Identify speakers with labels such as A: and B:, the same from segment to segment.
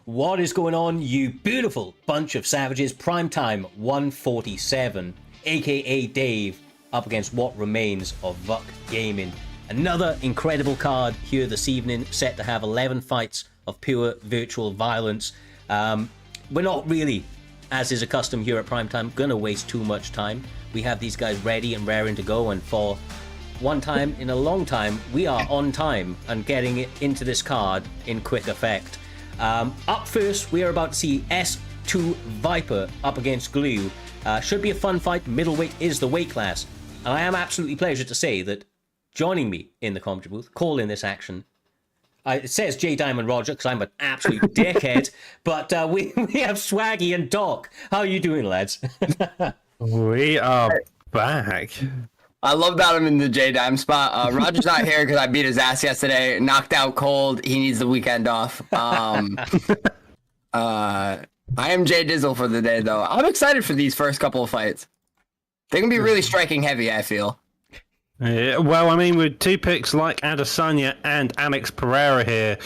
A: What is going on, you beautiful bunch of savages? Primetime 147, aka Dave, up against what remains of Vuck Gaming. Another incredible card here this evening, set to have 11 fights of pure virtual violence. We're not really, as is a custom here at Primetime, gonna waste too much time. We have these guys ready and raring to go, and for one time in a long time, we are on time and getting it into this card in quick effect. Up first, we are about to see S2 Viper up against Glue. Should be a fun fight. Middleweight is the weight class. And I am absolutely pleased to say that joining me in the commentary booth, calling this action, it says J Diamond Roger because I'm an absolute dickhead, but we have Swaggy and Doc. How are you doing, lads?
B: We are back.
C: I love that I'm in the J-Dime spot. Roger's not here because I beat his ass yesterday. Knocked out cold. He needs the weekend off. I am Jay Dizzle for the day, though. I'm excited for these first couple of fights. They're going to be really striking heavy, I feel.
B: Yeah, well, I mean, with two picks like Adesanya and Alex Pereira here,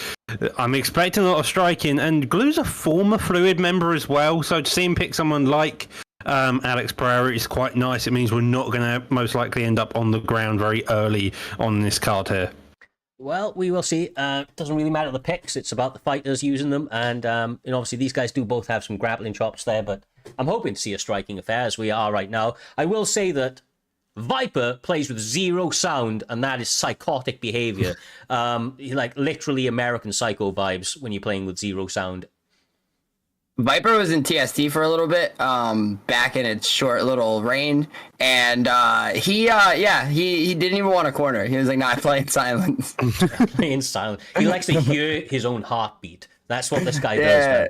B: I'm expecting a lot of striking. And Glue's a former Fluid member as well, so to see him pick someone like Alex Pereira is quite nice. It means we're not going to most likely end up on the ground very early on this card here.
A: Well, we will see. It doesn't really matter the picks. It's about the fighters using them. And obviously these guys do both have some grappling chops there, but I'm hoping to see a striking affair as we are right now. I will say that Viper plays with zero sound, and that is psychotic behavior. Like literally American Psycho vibes when you're playing with zero sound.
C: Viper was in TST for a little bit, back in its short little reign, and he didn't even want a corner. He was like, "Nah, I play in silence."
A: Play in silence. He likes to hear his own heartbeat. That's what this guy does,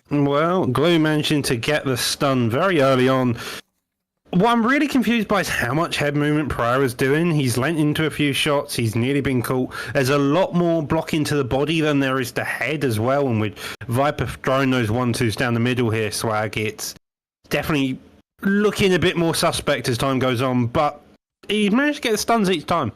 A: man.
B: Well, Glue managing to get the stun very early on. What I'm really confused by is how much head movement Pereira's doing. He's lent into a few shots. He's nearly been caught. There's a lot more blocking to the body than there is to head as well. And with Viper throwing those 1-2s down the middle here, Swag, it's definitely looking a bit more suspect as time goes on. But he's managed to get the stuns each time.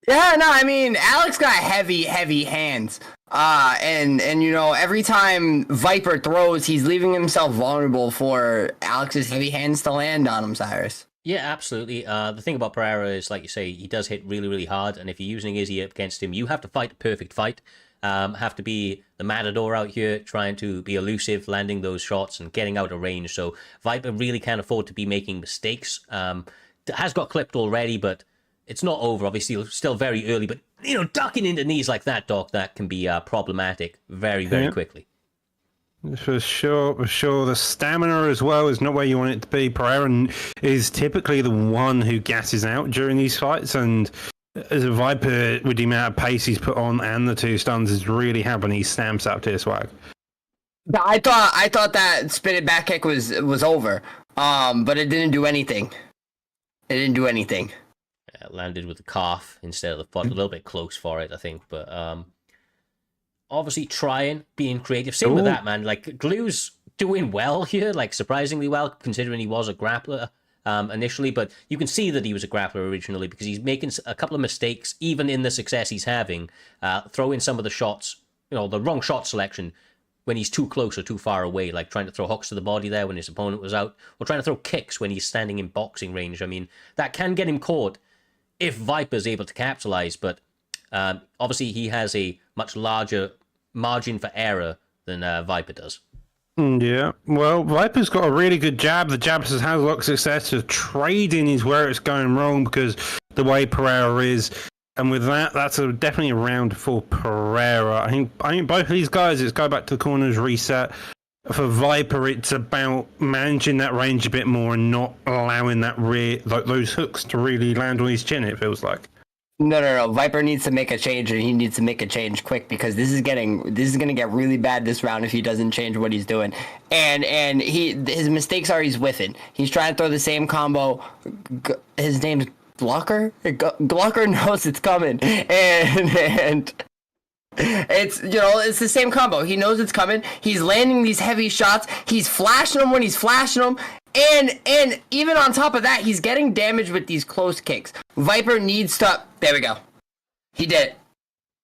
C: Yeah, no, I mean, Alex got heavy hands. And you know, every time Viper throws, he's leaving himself vulnerable for Alex's heavy hands to land on him, Cyrus.
A: Yeah, absolutely. The thing about Pereira is, like you say, he does hit really, really hard, and if you're using Izzy up against him, you have to fight the perfect fight. Have to be the matador out here, trying to be elusive, landing those shots and getting out of range. So Viper really can't afford to be making mistakes. Has got clipped already, but it's not over, obviously, still very early, but, you know, ducking into knees like that, Doc, that can be problematic very, very quickly.
B: For sure, for sure. The stamina as well is not where you want it to be. Pereira is typically the one who gasses out during these fights, and as a Viper, with the amount of pace he's put on and the two stuns, is really helping he stamps up to his Swag.
C: I thought that spinning back kick was over, but it didn't do anything. It didn't do anything.
A: Landed with the calf instead of the foot, a little bit close for it, I think, but obviously trying, being creative. Same with that, man. Like, Glue's doing well here, like surprisingly well, considering he was a grappler initially, but you can see that he was a grappler originally because he's making a couple of mistakes, even in the success he's having, throwing some of the shots, you know, the wrong shot selection when he's too close or too far away, like trying to throw hooks to the body there when his opponent was out, or trying to throw kicks when he's standing in boxing range. I mean, that can get him caught if Viper's able to capitalize, but obviously he has a much larger margin for error than Viper does.
B: Yeah, well, Viper's got a really good jab. The jab has had a lot of success. The trading is where it's going wrong because the way Pereira is. And with that, that's definitely a round for Pereira. I think both of these guys, it's go back to the corners, reset. For Viper, it's about managing that range a bit more and not allowing that those hooks to really land on his chin, it feels like.
C: No. Viper needs to make a change, and he needs to make a change quick because this is going to get really bad this round if he doesn't change what he's doing. And his mistakes are he's whiffing. He's trying to throw the same combo. His name's Glocker? Glocker knows it's coming. And it's, you know, it's the same combo. He knows it's coming. He's landing these heavy shots. He's flashing them when he's flashing them. And even on top of that, he's getting damage with these close kicks. Viper needs to... There we go. He did it.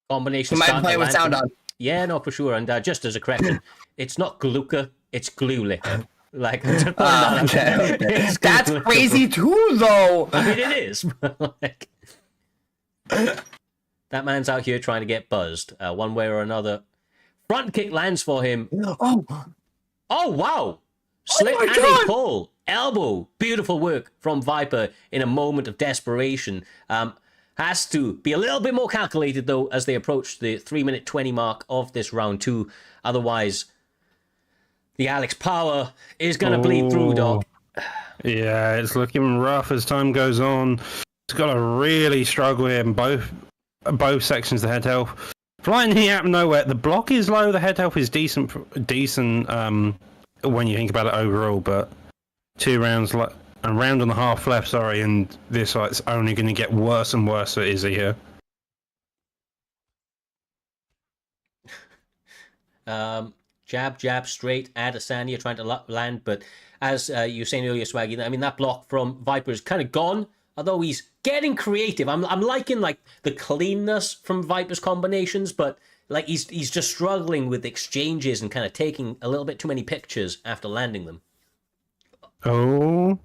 A: Combination.
C: He might play with sound on.
A: Yeah, no, for sure. And just as a correction, it's not Gluca, it's glue liquor. Like, just putting that out there. It's
C: That's
A: glue liquor.
C: crazy too, though.
A: I mean, it is. But like, that man's out here trying to get buzzed, one way or another. Front kick lands for him. Oh wow! Slip and a pull. Elbow. Beautiful work from Viper in a moment of desperation. Has to be a little bit more calculated, though, as they approach the 3-minute 20 mark of this round 2. Otherwise, the Alex power is going to bleed through, Doc.
B: Yeah, it's looking rough as time goes on. It's got to really struggle here in both sections of the head health. Flying knee out of nowhere. The block is low. The head health is decent when you think about it overall, but 2 rounds... A round and a half left, sorry, and this fight's only going to get worse and worse for Izzy here.
A: Jab, straight at Asania, trying to land, but as you were saying earlier, Swaggy, I mean, that block from Viper is kind of gone, although he's getting creative. I'm liking, like, the cleanness from Viper's combinations, but, like, he's just struggling with exchanges and kind of taking a little bit too many pictures after landing them.
B: Oh...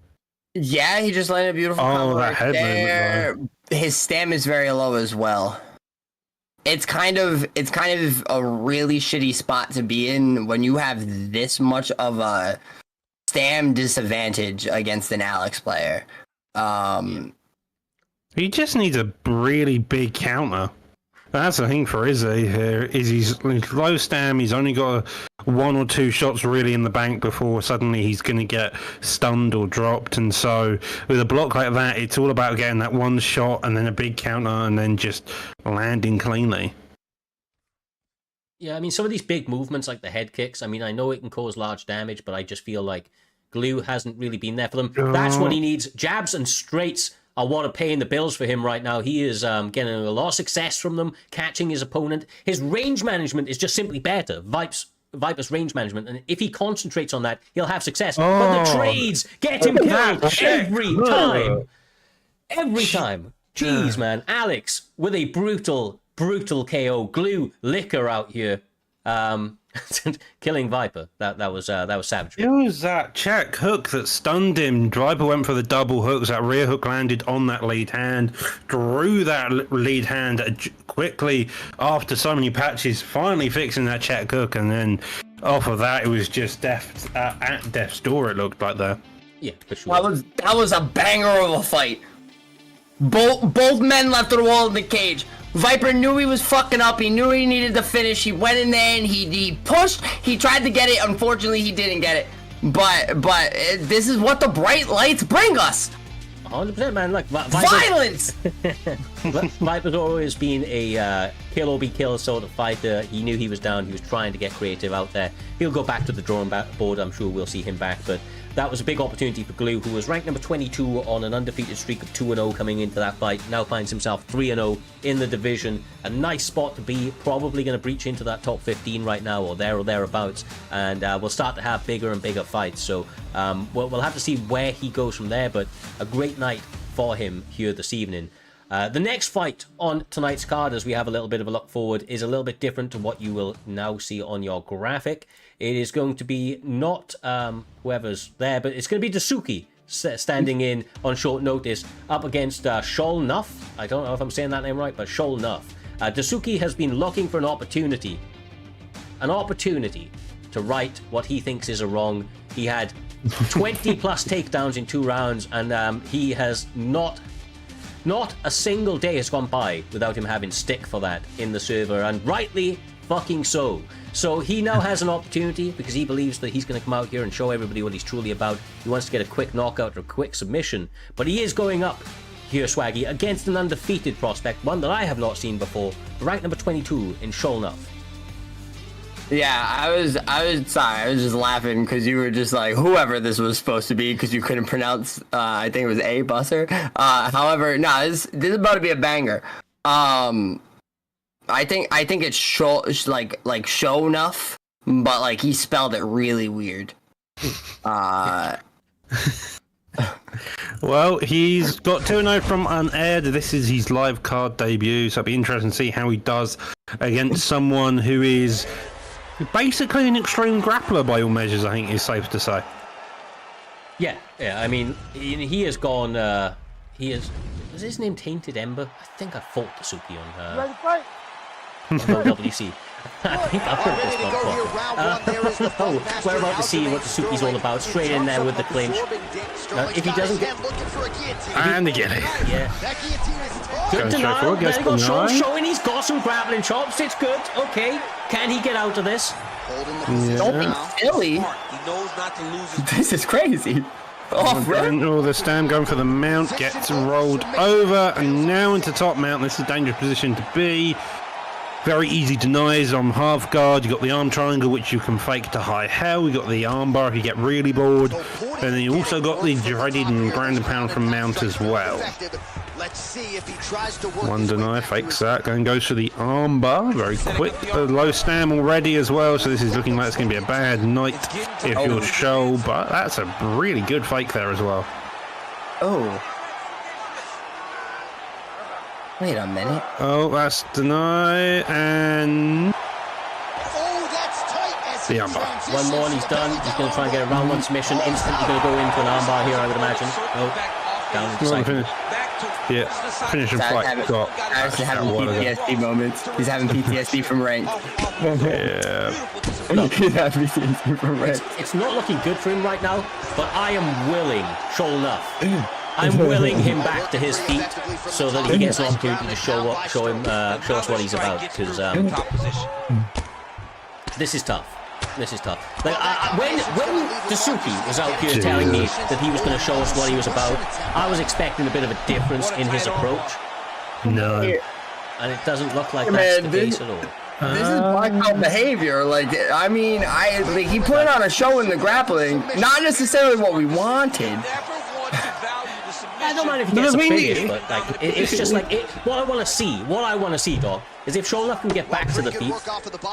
C: Yeah, he just landed a beautiful combo
B: that
C: right
B: head
C: there.
B: movement,
C: His stam is very low as well. It's kind of a really shitty spot to be in when you have this much of a stam disadvantage against an Alex player.
B: He just needs a really big counter. That's the thing for Izzy here. Izzy's low stam. He's only got 1 or 2 shots really in the bank before suddenly he's going to get stunned or dropped. And so with a block like that, it's all about getting that one shot and then a big counter and then just landing cleanly.
A: Yeah, I mean, some of these big movements like the head kicks, I mean, I know it can cause large damage, but I just feel like glue hasn't really been there for them. That's what he needs. Jabs and straights are what are paying the bills for him right now. He is getting a lot of success from them, catching his opponent. His range management is just simply better. Viper's range management, and if he concentrates on that, he'll have success. But the trades get him killed every time. Every time. Jeez, man. Alex with a brutal KO. Glue liquor out here. Killing Viper. That was savage.
B: It was that check hook that stunned him. Viper went for the double hooks. That rear hook landed on that lead hand. Drew that lead hand quickly after so many patches, finally fixing that check hook, and then off of that, it was just at death's door. It looked like there.
A: Yeah, for sure.
C: That was a banger of a fight. Both men left the wall in the cage. Viper knew he was fucking up. He knew he needed to finish. He went in there and he pushed. He tried to get it. Unfortunately, he didn't get it. But this is what the bright lights bring us.
A: 100%, man. Look,
C: Violence!
A: Viper's always been a kill or be killed sort of fighter. He knew he was down. He was trying to get creative out there. He'll go back to the drawing board. I'm sure we'll see him back. But that was a big opportunity for Glue, who was ranked number 22 on an undefeated streak of 2-0 coming into that fight. Now finds himself 3-0 in the division. A nice spot to be. Probably going to breach into that top 15 right now, or thereabouts. And we'll start to have bigger and bigger fights. So we'll have to see where he goes from there. But a great night for him here this evening. The next fight on tonight's card, as we have a little bit of a look forward, is a little bit different to what you will now see on your graphic. It is going to be not whoever's there, but it's going to be Dasuki standing in on short notice up against Shol Nuff. I don't know if I'm saying that name right, but Shol Nuff. Dasuki has been looking for an opportunity to right what he thinks is a wrong. He had 20 plus takedowns in 2 rounds, and he has not a single day has gone by without him having stick for that in the server, and rightly fucking so. So he now has an opportunity because he believes that he's going to come out here and show everybody what he's truly about. He wants to get a quick knockout or a quick submission, but he is going up here, Swaggy, against an undefeated prospect, one that I have not seen before, ranked number 22 in Sholnuff.
C: Yeah, I was sorry. I was just laughing because you were just like whoever this was supposed to be because you couldn't pronounce. I think it was A Busser. However, no, this is about to be a banger. I think it's like show enough, but like he spelled it really weird.
B: Well, he's got 2-0 from unaired. This is his live card debut, so it'll be interesting to see how he does against someone who is basically an extreme grappler by all measures, I think is safe to say.
A: Yeah. I mean, he has gone. Was his name Tainted Ember? I think I fought Dasuki on WC. I think I've heard this before. We're about to see what Dasuki's all about. Straight in there with the clinch. If he doesn't get...
B: And again.
A: Yeah. Good denial. There you go. Showing he's got some grappling chops. It's good. Okay. Can he get out of this?
C: Don't be silly. This is crazy.
B: Oh, the Stam going for the mount, gets rolled over, and now into top mount. This is a dangerous position to be. Very easy denies on half guard. You got the arm triangle, which you can fake to high hell. You got the arm bar if you get really bored, and then you also got the dreaded and ground and pound from mount as well. One deny, fakes that, and goes for the arm bar. Very quick. Low Stam already as well, so this is looking like it's going to be a bad night if you're Shoal, but that's a really good fake there as well.
C: Oh. Wait a minute.
B: Oh, that's deny, and the armbar.
A: One more and he's done. He's going to try and get a round one submission. Instantly going to go into an armbar here, I would imagine. Oh, down into cycle.
B: Yeah, finish and fight.
C: Actually having PTSD moments. He's having PTSD from rank.
B: Yeah.
C: He's having PTSD from rank.
A: It's not looking good for him right now, but I am willing, sure enough, I'm willing him back to his feet so that he gets an opportunity to show us what he's about. Because this is tough. This is tough. Like when Dasuki was out here telling me that he was going to show us what he was about, I was expecting a bit of a difference in his approach.
B: No.
A: And it doesn't look like that's the case at all.
C: This is black belt behavior. Like, I mean, he put on a show in the grappling, not necessarily what we wanted.
A: I don't mind if he gets a finish, but like it's just like what I want to see, dog, is if Shonuff can get back to the feet,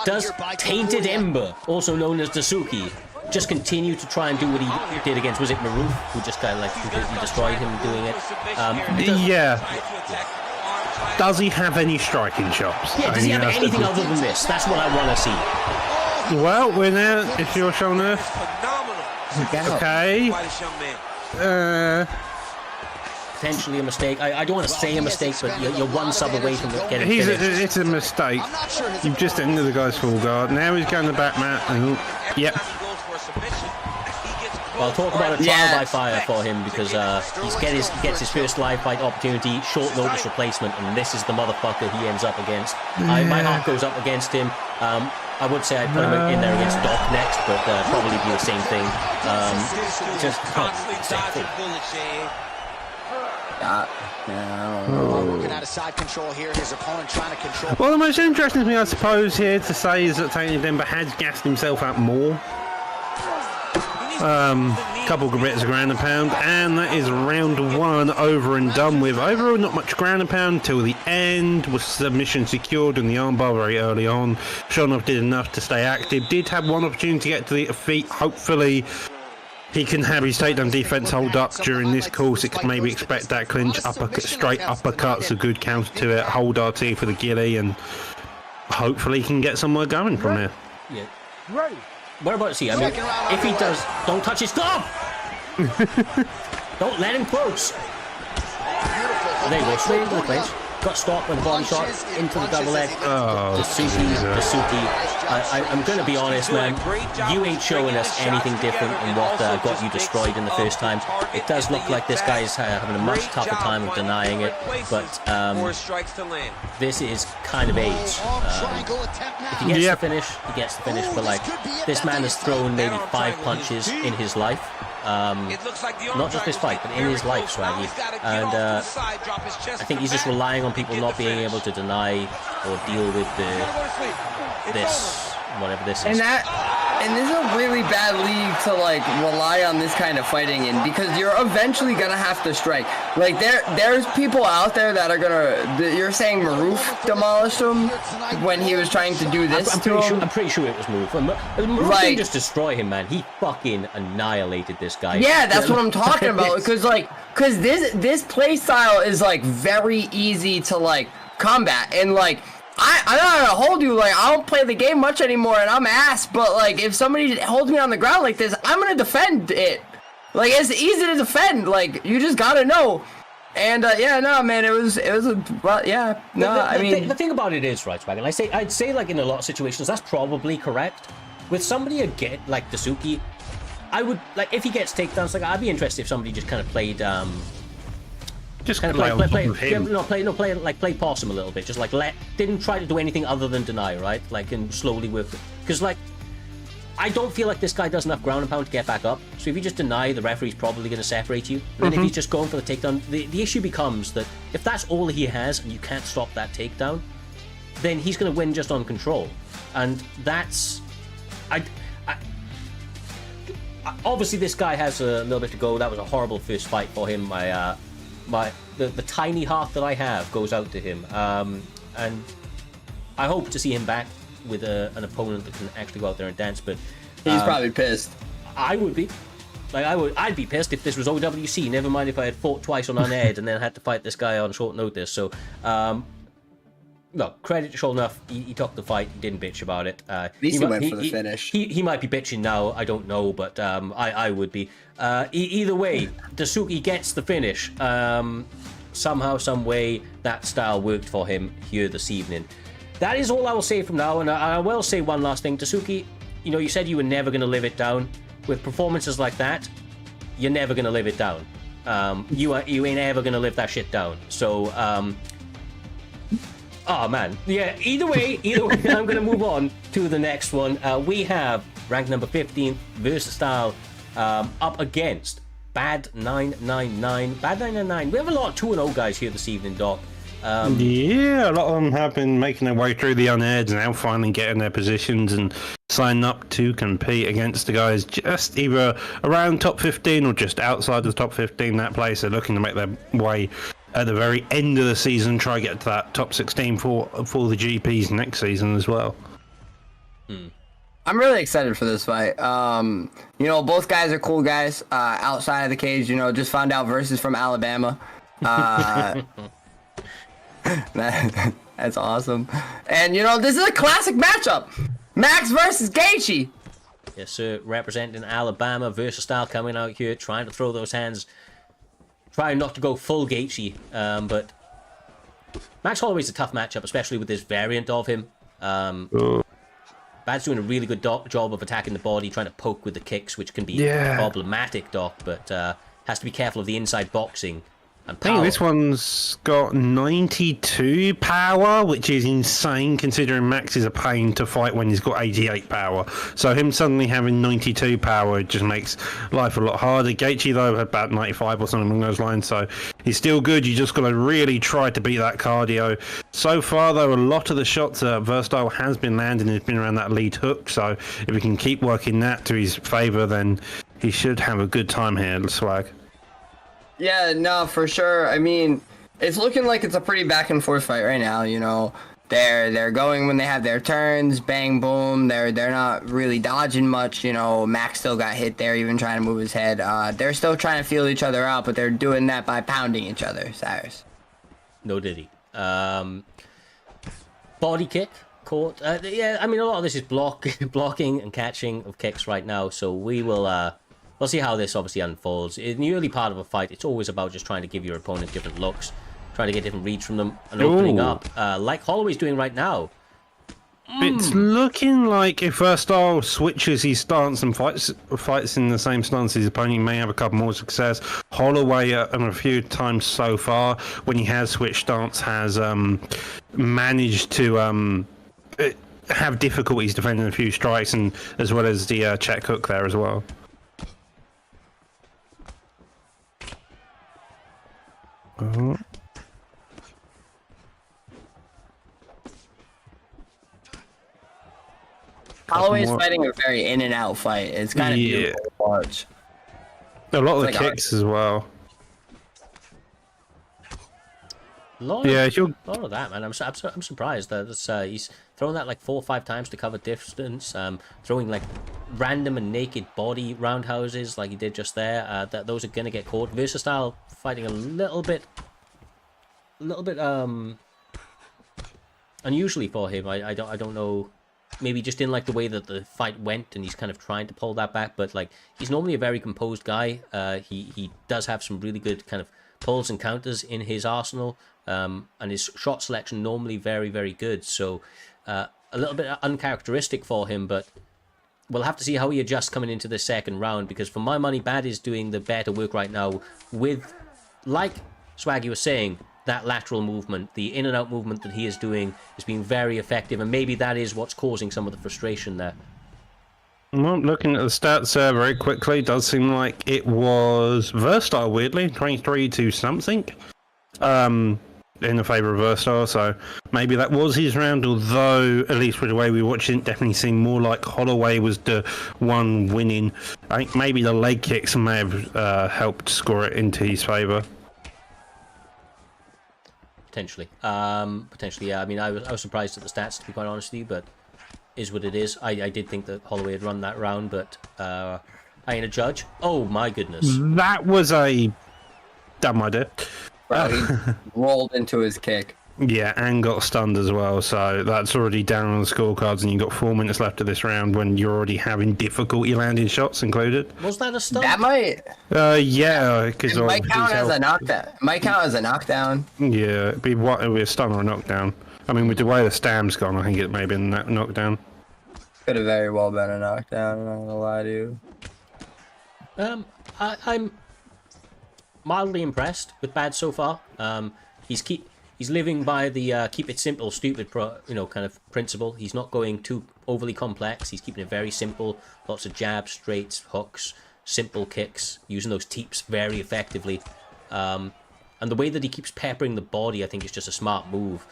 A: does Tainted Ember, also known as Dasuki, just continue to try and do what he did against, was it Maruf, who just kind of like completely destroyed him doing it?
B: Does he have any striking chops?
A: Yeah, does he have anything other than this? That's what I want to see.
B: Well, we're now, if you're Shonuff. Okay.
A: Potentially a mistake. I don't want to say a mistake, but you're one sub away from getting finished.
B: It's a mistake. You've just ended the guy's full guard. Now he's going to the back mat. And, yep.
A: Well, talk about a trial by fire for him because he gets his first live fight opportunity, short notice replacement, and this is the motherfucker he ends up against. My heart goes up against him. I would say I'd put him in there against Doc next, but probably be the same thing.
D: Working out of side control here. His opponent trying to control.
B: Well, the most interesting thing I suppose here to say is that Tainted Ember has gassed himself out more. Couple of bits of ground and pound, and that is round one over and done with. Overall, not much ground and pound till the end. Was submission secured in the armbar very early on. Shonuff did enough to stay active. Did have one opportunity to get to the feet. Hopefully, he can have his takedown defense hold up during this course. It can maybe expect that clinch, straight uppercuts, a good counter to it. Hold RT for the gilly, and hopefully he can get somewhere going from there.
A: Yeah. Right. What about see? I mean, if he does, don't touch his glove. Don't let him close. There you go, straight into the clinch. Got stopped with a body shot into the double leg. Dasuki. I'm going to be honest, man. You ain't showing us anything different than what got you destroyed in the first time. It does look like this guy's having a much tougher time of denying it, but this is kind of age. If he gets the finish, he gets the finish, but like, this man has thrown maybe 5 punches in his life. Not just this fight, but in his life, Swaggy. And I think he's just relying on people not being able to deny or deal with whatever this is.
C: And this is a really bad league to like rely on this kind of fighting in, because you're eventually gonna have to strike. Like there's people out there that are gonna. You're saying Maroof demolished him when he was trying to do this.
A: I'm pretty sure it was Maroof. Maroof
C: Like,
A: didn't just destroy him, man. He fucking annihilated this guy.
C: Yeah, that's what I'm talking about. Because this play style is like very easy to like combat, and like. I'm not gonna hold you, like, I don't play the game much anymore, and I'm ass, but, like, if somebody holds me on the ground like this, I'm gonna defend it. Like, it's easy to defend, like, you just gotta know. And, yeah, no, man,
A: The thing about it is, right, Swag, and I'd say, like, in a lot of situations, that's probably correct. With somebody again, like Dasuki, I would, like, if he gets takedowns, like, I'd be interested if somebody just kind of played,
B: Just
A: kind
B: play
A: of
B: on
A: play
B: top of him.
A: play possum a little bit. Just like didn't try to do anything other than deny, right? Like, and slowly work it. Because like, I don't feel like this guy does enough ground and pound to get back up. So if you just deny, the referee's probably going to separate you. And if he's just going for the takedown, the issue becomes that if that's all he has and you can't stop that takedown, then he's going to win just on control. And that's, obviously this guy has a little bit to go. That was a horrible first fight for him. The tiny heart that I have goes out to him, and I hope to see him back with an opponent that can actually go out there and dance. But
C: he's probably pissed.
A: I would be, like, I'd be pissed if this was OWC. Never mind if I had fought twice on unaired and then had to fight this guy on short notice. So, no, credit to Shoulder enough. He took the fight. He didn't bitch about it.
C: At least he went for the finish.
A: He might be bitching now. I don't know, but I would be. Either way, Dasuki gets the finish. Somehow, some way, that style worked for him here this evening. That is all I will say from now. And I will say one last thing, Dasuki. You know, you said you were never going to live it down. With performances like that, you're never going to live it down. You ain't ever going to live that shit down. So. Oh man, yeah. Either way, I'm going to move on to the next one. We have rank number 15 Versatile up against Bad 999. Bad 999. We have a lot of 2-0 guys here this evening, Doc.
B: Yeah, a lot of them have been making their way through the unaired and now finally getting their positions and signing up to compete against the guys just either around top 15 or just outside the top 15. That place, they're looking to make their way at the very end of the season, try to get to that top 16 for the GPs next season as well.
C: I'm really excited for this fight. You know, both guys are cool guys. Outside of the cage, you know, just found out Versus from Alabama. That's awesome. And, you know, this is a classic matchup. Max versus Gaethje.
A: Yes, sir. Representing Alabama, Versatile coming out here, trying to throw those hands. Trying not to go full Gaethje, but Max Holloway's a tough matchup, especially with this variant of him. Bad's doing a really good job of attacking the body, trying to poke with the kicks, which can be problematic, Doc, but has to be careful of the inside boxing and power.
B: I think this one's got 92 power, which is insane considering Max is a pain to fight when he's got 88 power. So him suddenly having 92 power just makes life a lot harder. Gaethje, though, had about 95 or something along those lines, so he's still good. You just got to really try to beat that cardio. So far, though, a lot of the shots Versatile has been landing has been around that lead hook, so if he can keep working that to his favour, then he should have a good time here, Swag.
C: Yeah, no, for sure. I mean, it's looking like it's a pretty back and forth fight right now. You know, they're going when they have their turns, bang, boom. They're not really dodging much. You know, Max still got hit there, even trying to move his head. They're still trying to feel each other out, but they're doing that by pounding each other. Cyrus.
A: No diddy. Body kick caught. Yeah, I mean, a lot of this is blocking and catching of kicks right now. So we will. We'll see how this obviously unfolds. In the early part of a fight, it's always about just trying to give your opponent different looks, trying to get different reads from them, and opening up, like Holloway's doing right now.
B: It's looking like if Versatile switches his stance and fights in the same stance as his opponent, he may have a couple more success. Holloway, a few times so far, when he has switched stance, has managed to have difficulties defending a few strikes, and as well as the check hook there as well.
C: Holloway's fighting a very in and out fight. It's kind of beautiful. watch.
B: A lot of the
C: like
B: kicks as well.
A: Lot of that, man. I'm surprised that he's thrown that like 4 or 5 times to cover distance. Throwing like random and naked body roundhouses like he did just there. That those are gonna get caught. Versatile fighting a little bit unusually for him. I don't know. Maybe just didn't like the way that the fight went, and he's kind of trying to pull that back. But like, he's normally a very composed guy. He does have some really good kind of pulls and counters in his arsenal, and his shot selection normally very, very good. So a little bit uncharacteristic for him, but we'll have to see how he adjusts coming into the second round, because for my money, Bad is doing the better work right now with, like Swaggy was saying, that lateral movement, the in and out movement that he is doing is being very effective, and maybe that is what's causing some of the frustration there.
B: Well, looking at the stats very quickly, does seem like it was Versatile, weirdly, 23 to something, in the favour of Versatile, so maybe that was his round, although, at least with the way we watched it, definitely seemed more like Holloway was the one winning. I think maybe the leg kicks may have helped score it into his favour. Potentially,
A: yeah. I mean, I was surprised at the stats, to be quite honest with you, but is what it is. I did think that Holloway had run that round, but I ain't a judge. Oh my goodness,
B: that was a dumb idea.
C: Bro, he rolled into his kick.
B: Yeah, and got stunned as well, so that's already down on the scorecards, and you've got 4 minutes left of this round when you're already having difficulty landing shots included.
A: Was that a stun?
C: That might...
B: yeah, because...
C: It might count as a knockdown. It might count as a knockdown.
B: Yeah, it'd be a stun or a knockdown. I mean, with the way the stam's gone, I think it may have been a knockdown. Could
C: have very well been a knockdown, I'm not gonna lie to you.
A: I'm mildly impressed with Bad so far. He's living by the keep it simple, stupid, kind of principle. He's not going too overly complex. He's keeping it very simple. Lots of jabs, straights, hooks, simple kicks, using those teeps very effectively. And the way that he keeps peppering the body, I think, is just a smart move.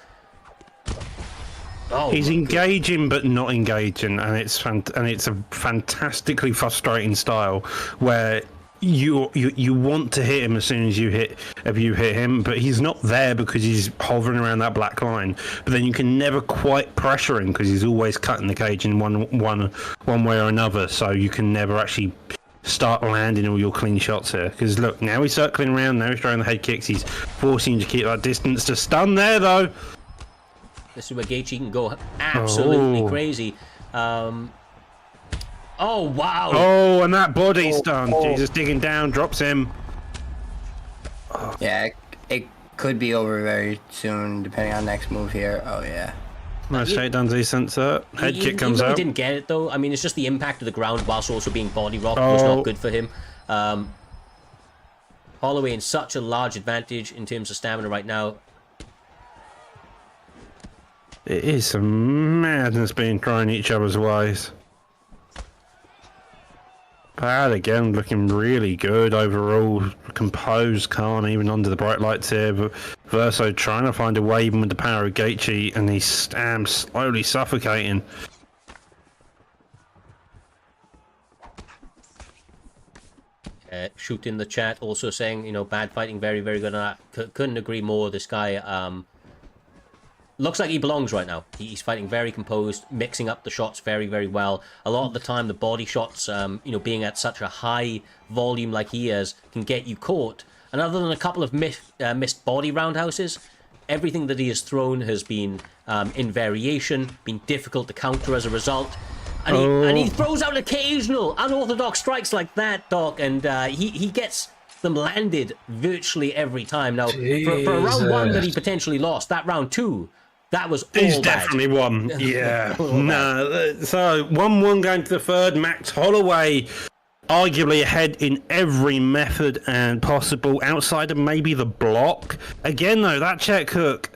A: Oh,
B: he's engaging but not engaging, and it's a fantastically frustrating style where you want to hit him as soon as you hit him, but he's not there because he's hovering around that black line. But then you can never quite pressure him because he's always cutting the cage in one way or another. So you can never actually start landing all your clean shots here. Because look, now he's circling around, now he's throwing the head kicks. He's forcing you to keep that distance to stun there, though.
A: This is where Gaethje can go absolutely crazy. Oh, wow.
B: Oh, and that body stun. Jesus, digging down, drops him.
C: Oh. Yeah, it could be over very soon, depending on next move here. Oh, yeah.
B: Nice takedown, decent, sir. Head kick comes out.
A: He didn't get it, though. I mean, it's just the impact of the ground whilst also being body rocked was not good for him. Holloway in such a large advantage in terms of stamina right now.
B: It is some madness being thrown each other's ways. Bad again, looking really good overall, composed, calm, even under the bright lights here. But Verso trying to find a way even with the power of Gaethje, and he's slowly suffocating.
A: Shoot in the chat also saying, Bad fighting, very, very good. And I couldn't agree more. This guy looks like he belongs right now. He's fighting very composed, mixing up the shots very, very well. A lot of the time, the body shots, being at such a high volume like he is, can get you caught. And other than a couple of missed body roundhouses, everything that he has thrown has been in variation, been difficult to counter as a result. And he throws out occasional unorthodox strikes like that, Doc, and he gets them landed virtually every time. Now, for a round one that he potentially lost, that round two, that was all
B: He's
A: bad.
B: Definitely won. Yeah. No. So 1-1 going to the third. Max Holloway arguably ahead in every method and possible outside of maybe the block. Again, though, that check hook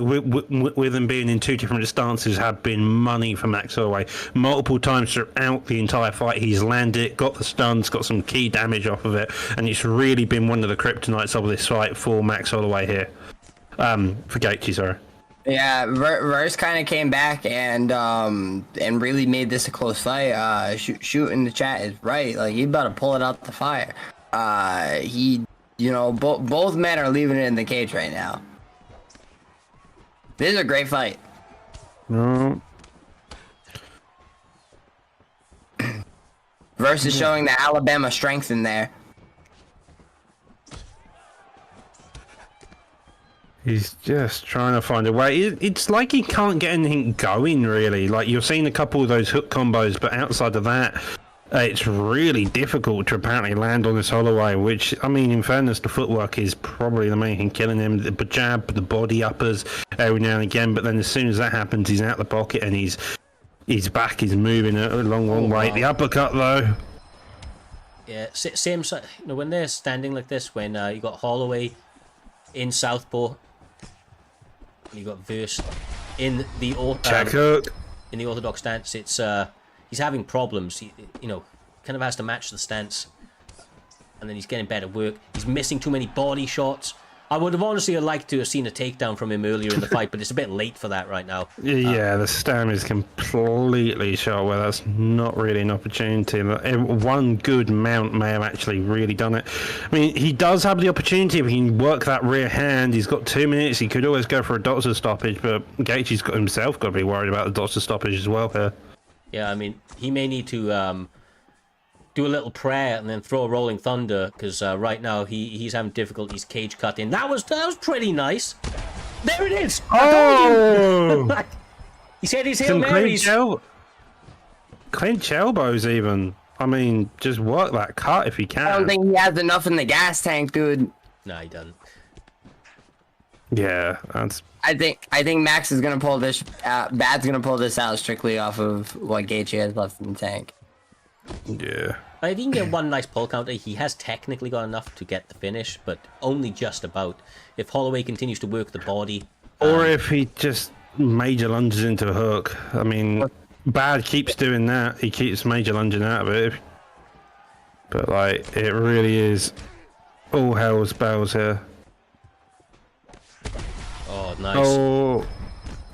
B: with him being in two different stances have been money for Max Holloway. Multiple times throughout the entire fight, he's landed, got the stuns, got some key damage off of it, and it's really been one of the kryptonites of this fight for Max Holloway here. For Gaethje, sorry.
C: Yeah, Verse kind of came back and really made this a close fight. Shoot in the chat is right. Like, he's about to pull it out the fire. Both men are leaving it in the cage right now. This is a great fight.
B: No.
C: Verse is showing the Alabama strength in there.
B: He's just trying to find a way. It's like he can't get anything going, really. Like, you're seeing a couple of those hook combos, but outside of that, it's really difficult to apparently land on this Holloway, which, I mean, in fairness, the footwork is probably the main thing killing him. The jab, the body uppers every now and again, but then as soon as that happens, he's out the pocket and his back is moving a long way.
A: Wow.
B: The uppercut, though.
A: Yeah, same. When they're standing like this, when you got Holloway in southpaw, you got Verse in the
B: Check hook.
A: in the orthodox stance. It's he's having problems. He kind of has to match the stance, and then he's getting better work. He's missing too many body shots. I would have honestly liked to have seen a takedown from him earlier in the fight, but it's a bit late for that right now.
B: Yeah, the stand is completely shot where that's not really an opportunity. One good mount may have actually really done it. I mean, he does have the opportunity if he can work that rear hand. He's got 2 minutes. He could always go for a doctor stoppage, but Gaethje's got himself got to be worried about the doctor stoppage as well here.
A: Yeah, I mean, he may need to do a little prayer and then throw a rolling thunder, because right now he's having difficulties cage cutting. That was pretty nice. There it is.
B: Oh!
A: He said his Hail
B: Some
A: Marys.
B: clinch elbows even. I mean, just work that cut if you can.
C: I don't think he has enough in the gas tank, dude.
A: No, he doesn't.
B: Yeah, that's...
C: I think Max is gonna pull this. Bad's gonna pull this out strictly off of what Gaethje has left in the tank.
B: Yeah.
A: If he can get one nice pull counter, he has technically got enough to get the finish, but only just about. If Holloway continues to work the body,
B: Or if he just major lunges into a hook. I mean, Bad keeps doing that. He keeps major lunging out of it. But, like, it really is all hell's bells here.
A: oh nice.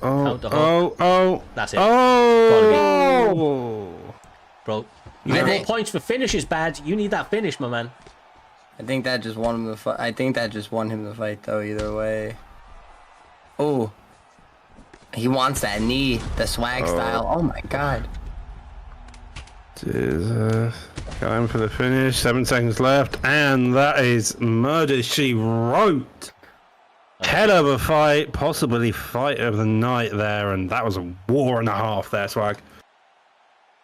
A: Counter hook. That's it.
B: Oh!
A: Bro, you get more points for finishes, Bad. You need that finish, my man.
C: I think that just won him the fight. I think that just won him the fight, though. Either way. Oh, he wants that knee, the swag style. Oh my god.
B: Jesus. Going for the finish. 7 seconds left, and that is murder she wrote. Hell of a fight, possibly fight of the night there, and that was a war and a half there, Swag.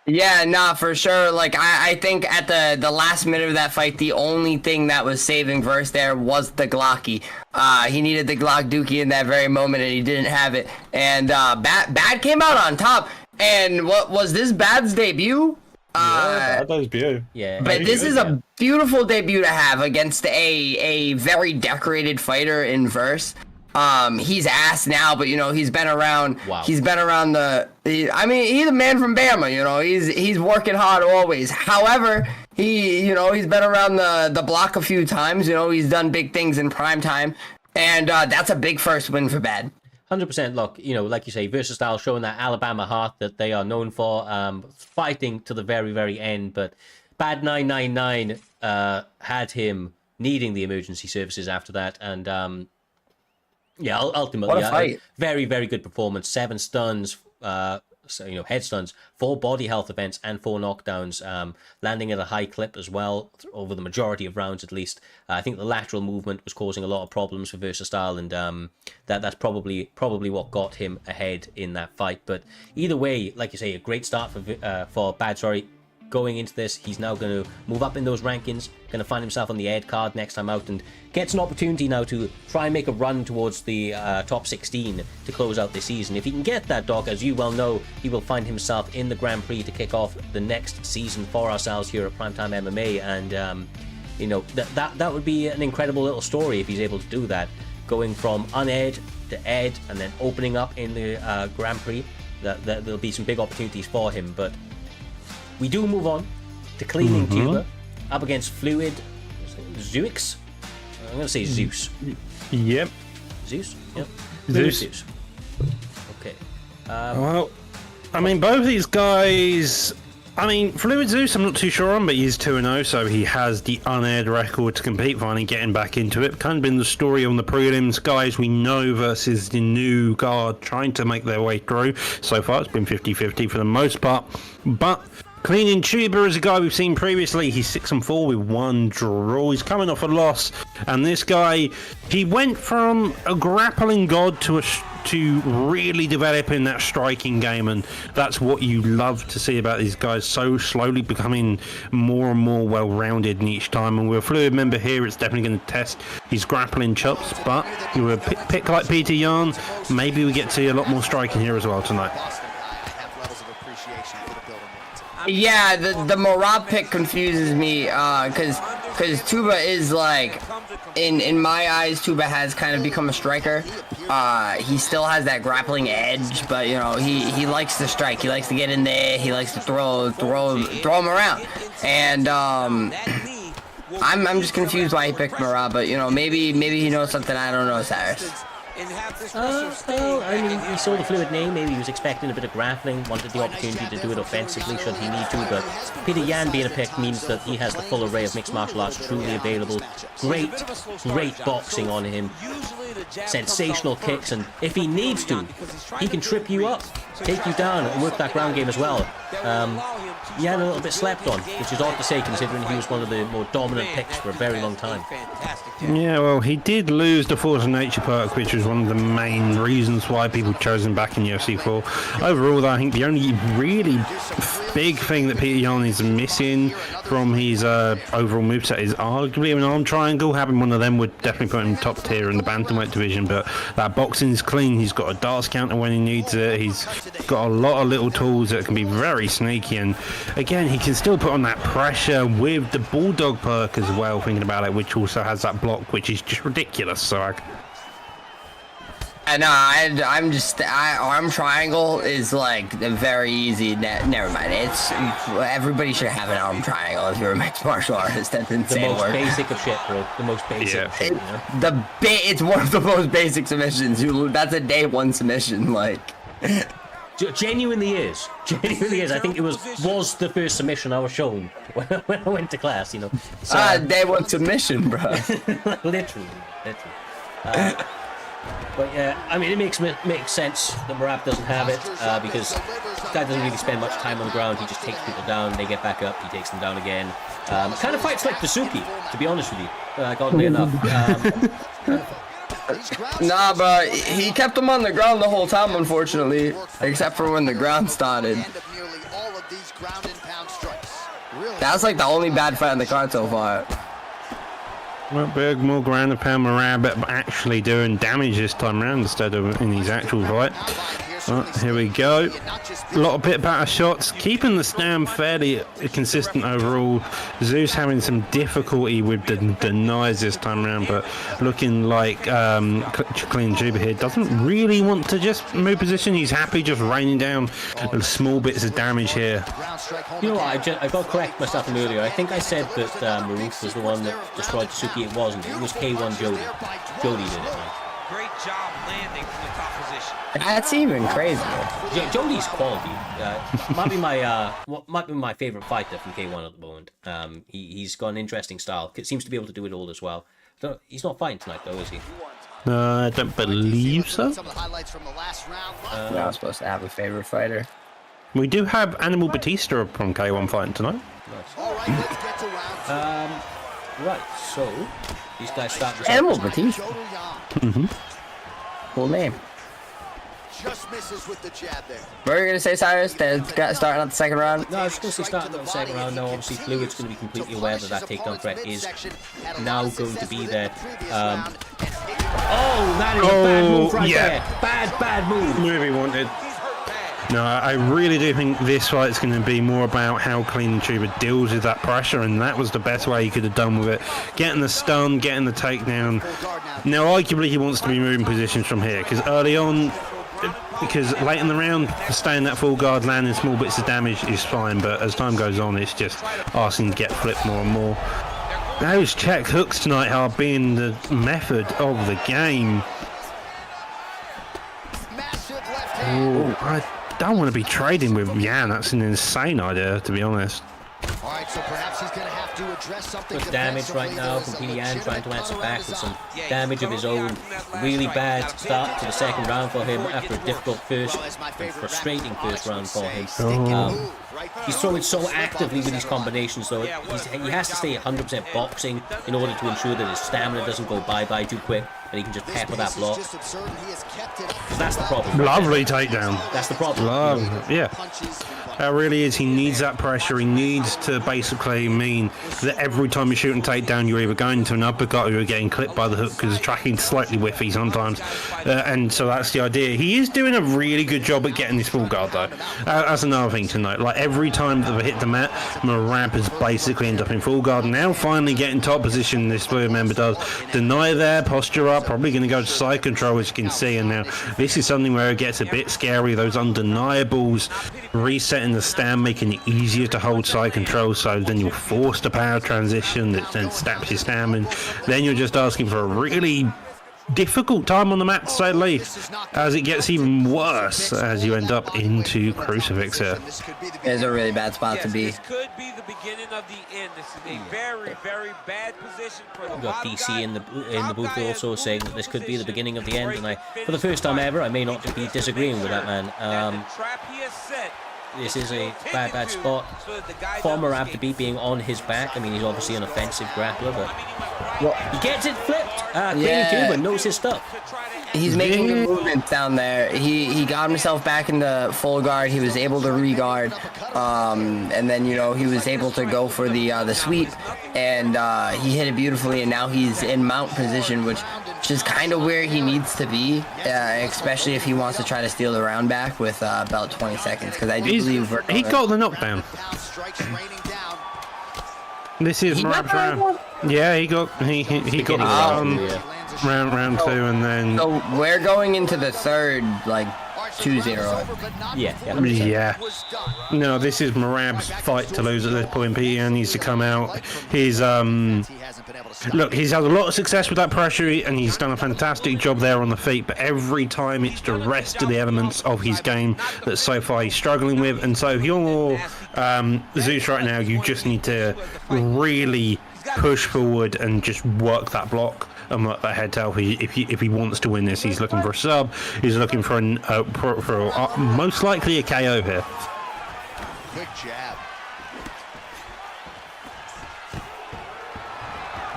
C: Yeah, nah, for sure. Like, I think at the last minute of that fight, the only thing that was saving Verse there was the Glocky. He needed the Glock Dookie in that very moment, and he didn't have it. And Bad came out on top. And what was this Bad's debut?
B: That debut.
A: Yeah.
C: But this is a beautiful debut to have against a very decorated fighter in Verse. He's ass now, but he's been around.
A: Wow.
C: He's been around he's a man from Bama. He's working hard always. However, he's been around the block a few times. He's done big things in PrimeTime, and that's a big first win for Bad.
A: 100%. Look, like you say, Versus style showing that Alabama heart that they are known for, fighting to the very, very end. But Bad 999 had him needing the emergency services after that, and yeah, ultimately,
C: What a fight.
A: Very, very good performance. 7 stuns, head stuns, 4 body health events, and 4 knockdowns, landing at a high clip as well, over the majority of rounds at least. I think the lateral movement was causing a lot of problems for Versatile, and that's probably what got him ahead in that fight. But either way, like you say, a great start for Bad. Going into this, he's now going to move up in those rankings, going to find himself on the Ed card next time out, and gets an opportunity now to try and make a run towards the top 16 to close out this season. If he can get that, Doc, as you well know, he will find himself in the Grand Prix to kick off the next season for ourselves here at Primetime MMA, and that would be an incredible little story if he's able to do that, going from uned to ed and then opening up in the Grand Prix. There'll be some big opportunities for him. But we do move on to Cleaning Tuber up against Fluid Zeuix. I'm going to say Zeus.
B: Yep.
A: Zeus? Yep.
B: Zeus.
A: Zeus. Okay.
B: Well, I mean, both these guys. I mean, Fluid Zeus, I'm not too sure on, but he's 2-0, so he has the unaired record to compete, finally getting back into it. Kind of been the story on the prelims. Guys we know versus the new guard trying to make their way through. So far, it's been 50-50 for the most part. But Cleaning Tuber is a guy we've seen previously. He's 6-4 with 1 draw. He's coming off a loss. And this guy, he went from a grappling god to really developing that striking game, and that's what you love to see about these guys, so slowly becoming more and more well-rounded in each time. And with a Fluid member here, it's definitely going to test his grappling chops, but with a pick like Peter Yarn, maybe we get to see a lot more striking here as well tonight.
C: Yeah, the Marab pick confuses me, because Tuba is like, in my eyes, Tuba has kind of become a striker. He still has that grappling edge, but you know, he likes to strike. He likes to get in there. He likes to throw him around. And I'm just confused why he picked Marab, but you know, maybe he knows something I don't know, Cyrus.
A: Well, I mean, he saw the Fluid name, maybe he was expecting a bit of grappling, wanted the opportunity to do it offensively should he need to, but Peter Yan being a pick means that he has the full array of mixed martial arts truly available. Great boxing on him, sensational kicks, and if he needs to, he can trip you up, take you down, and work that ground game as well. Yan a little bit slept on, which is odd to say considering he was one of the more dominant picks for a very long time.
B: Yeah, well, he did lose the Force of Nature perk, which was one of the main reasons why people chose him back in UFC 4. Overall, though, I think the only really big thing that Peter Yan is missing from his overall moveset is arguably an arm triangle. Having one of them would definitely put him top tier in the bantamweight division, but that boxing's clean. He's got a darts counter when he needs it. He's got a lot of little tools that can be very sneaky, and again, he can still put on that pressure with the Bulldog perk as well, thinking about it, which also has that block, which is just ridiculous. So arm triangle is like very easy. Never mind. It's everybody should have an arm triangle if you're a mixed martial artist. That's insane.
A: The most basic of shit, bro. The most basic of shit. You know?
C: It's one of the most basic submissions. That's a day one submission. Like.
A: Genuinely is. I think it was the first submission I was shown when I went to class, you know. So,
C: day one submission, bro.
A: literally. But yeah, I mean, it makes sense that Marab doesn't have it because the guy doesn't really spend much time on the ground. He just takes people down, they get back up, he takes them down again. Kind of fights like Dasuki, to be honest with you. Oddly enough.
C: Nah, but he kept him on the ground the whole time, unfortunately, except for when the ground started. That's like the only bad fight on the card so far.
B: well, big more ground and pound Marab, but actually doing damage this time around instead of in his actual fight. Well, here we go. A lot of pit batter shots, keeping the stand fairly consistent overall. Zeus having some difficulty with the denies this time around, but looking like Clean Juba here doesn't really want to just move position. He's happy just raining down small bits of damage here.
A: You know what, I got to correct myself from earlier. I think I said that Maruf was the one that destroyed Suki. It wasn't. It was K1 Jody. Jody did it, man.
E: Great job landing from the top position.
C: That's even crazier.
A: Jody's quality. Might be my favorite fighter from K1 at the moment. He's got an interesting style. Seems to be able to do it all as well. He's not fighting tonight though, is he?
B: I don't believe so.
C: You're not supposed to have a favorite fighter.
B: We do have Animal Batista from K1 fighting tonight.
A: Nice. Right, so these guys start this
C: Animal Batista. Cool name.
D: Just misses with the jab there.
C: What were you gonna say, Cyrus? Starting out the second round?
A: No, I was going to say starting out the second round. Now, obviously, Fluid's going to be completely aware that takedown threat is now going to be there. Oh, that is a bad move right there. Bad move.
B: Movie wanted. No, I really do think this fight's going to be more about how Clean Tuber deals with that pressure, and that was the best way he could have done with it. Getting the stun, getting the takedown. Now, arguably, he wants to be moving positions from here, because early on, because late in the round, staying that full guard, landing small bits of damage is fine, but as time goes on, it's just asking to get flipped more and more. Those check hooks tonight are being the method of the game. I don't want to be trading with Yan. That's an insane idea, to be honest.
D: All right, so perhaps he's going to have to address something.
A: Good damage right now from PDN, trying to answer back with some damage of his own. Really bad start to the second round for him after a difficult first and frustrating first round for him. He's throwing so actively with his combinations, though. He has to stay 100% boxing in order to ensure that his stamina doesn't go bye-bye too quick, and he can just pepper that block. Because that's the problem.
B: Lovely takedown.
A: That's the problem.
B: Yeah. That really is. He needs that pressure. He needs to basically mean that every time you shoot and takedown, you're either going to an uppercut or you're getting clipped by the hook, because the tracking's slightly whiffy sometimes. And so that's the idea. He is doing a really good job at getting this full guard, though. That's another thing to note. Like, every time that they hit the mat, Marab has basically ended up in full guard. Now finally getting top position, this blue member does. Deny there, posture up, probably going to go to side control, as you can see. And now this is something where it gets a bit scary. Those undeniables resetting the stand, making it easier to hold side control, so then you're forced to power transition that then snaps your stamina. Then you're just asking for a really difficult time on the mat, to say the least, as it gets even worse as you end up into Crucifix here.
C: It's a really bad spot to be.
E: This could be the beginning of the end. This is a very, very bad position for the
A: We've got DC in the booth also saying that this could be the beginning of the end, and for the first time ever, I may not be disagreeing with that man. This is a bad spot for Marab to be being on his back. I mean, he's obviously an offensive grappler, but he gets it flipped. Clean Cuban knows his stuff.
C: He's making good movements down there. He got himself back into full guard. He was able to re-guard, and then he was able to go for the sweep, and he hit it beautifully. And now he's in mount position, which is kind of where he needs to be, especially if he wants to try to steal the round back with about 20 seconds. Because I do believe
B: he got the knockdown. This is Marab's round. Yeah, he got round two, and then.
C: So we're going into the third, like 2-0.
A: Yeah.
B: No, this is Marab's fight to lose at this point. Peter needs to come out. He's look, he's had a lot of success with that pressure, and he's done a fantastic job there on the feet. But every time, it's the rest of the elements of his game that so far he's struggling with. And so, if you're Zeus right now, you just need to really push forward and just work that block and work that head tail. If he wants to win this, he's looking for a sub. He's looking for most likely a KO here.
D: Quick jab.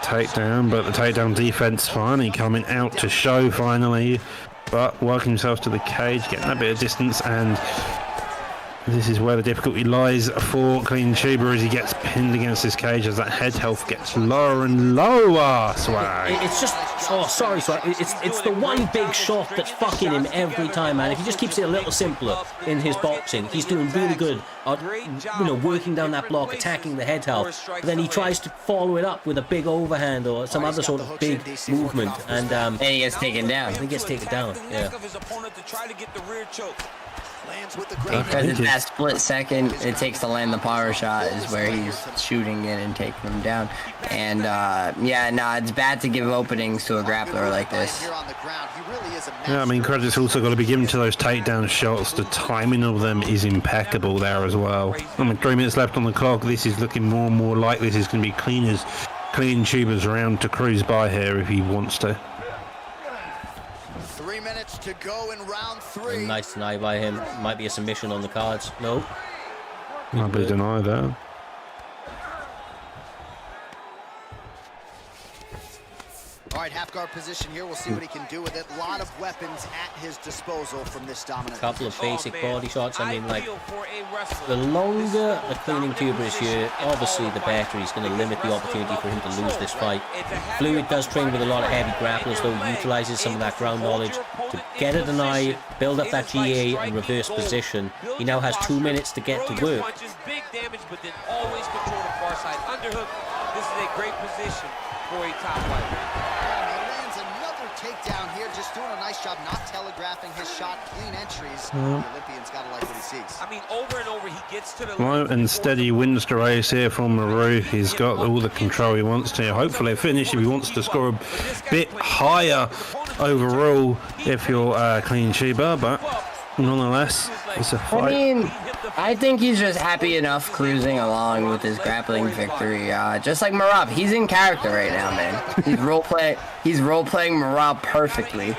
B: Takedown, but the takedown defense finally coming out to show finally, but working himself to the cage, getting that bit of distance, and this is where the difficulty lies for Clean Tuber as he gets pinned against this cage as that head health gets lower and lower. Swag.
A: It's just, sorry, Swag. It's the one big shot that's fucking him every time, man. If he just keeps it a little simpler in his boxing, he's doing really good at, working down that block, attacking the head health. But then he tries to follow it up with a big overhand or some other sort of big movement, and
C: he gets taken down.
A: He gets taken down. Yeah.
C: Because it's that split second it takes to land the power shot is where he's shooting in and taking him down. And it's bad to give openings to a grappler like this.
B: Yeah, I mean, credit's also got to be given to those takedown shots. The timing of them is impeccable there as well. I mean, 3 minutes left on the clock. This is looking more and more like this is going to be Clean Tuber's round to cruise by here if he wants to.
D: 3 minutes to go in round 3.
A: Nice deny by him. Might be a submission on the cards. No.
B: Might be denied that.
D: All right, half guard position here. We'll see what he can do with it. A lot of weapons at his disposal from this dominant.
A: Couple of basic body shots. I mean, like, the longer the Cleaning Tuber is here, obviously the better. He's going to limit the opportunity for him to lose this fight. Fluid does train with a lot of heavy grapplers, though. Utilizes some of that ground knowledge to get a deny, build up that GA and reverse position. He now has 2 minutes to get to work.
E: Big damage, but then always control the far side underhook. This is a great position for a top fighter.
D: Takedown here, just doing a nice job not telegraphing his shot, clean entries. The Olympian's gotta like what he sees.
E: I mean, over and over he gets to the
B: Slow and steady wins the race here from Maru. He's got all the control he wants to. Hopefully a finish if he wants to score a bit higher overall if you're Clean Tuber, but Nonetheless, it's a
C: I
B: fight.
C: mean, I think he's just happy enough cruising along with his grappling victory. Just like Marab, he's in character right now, man. He's role playing Marab perfectly.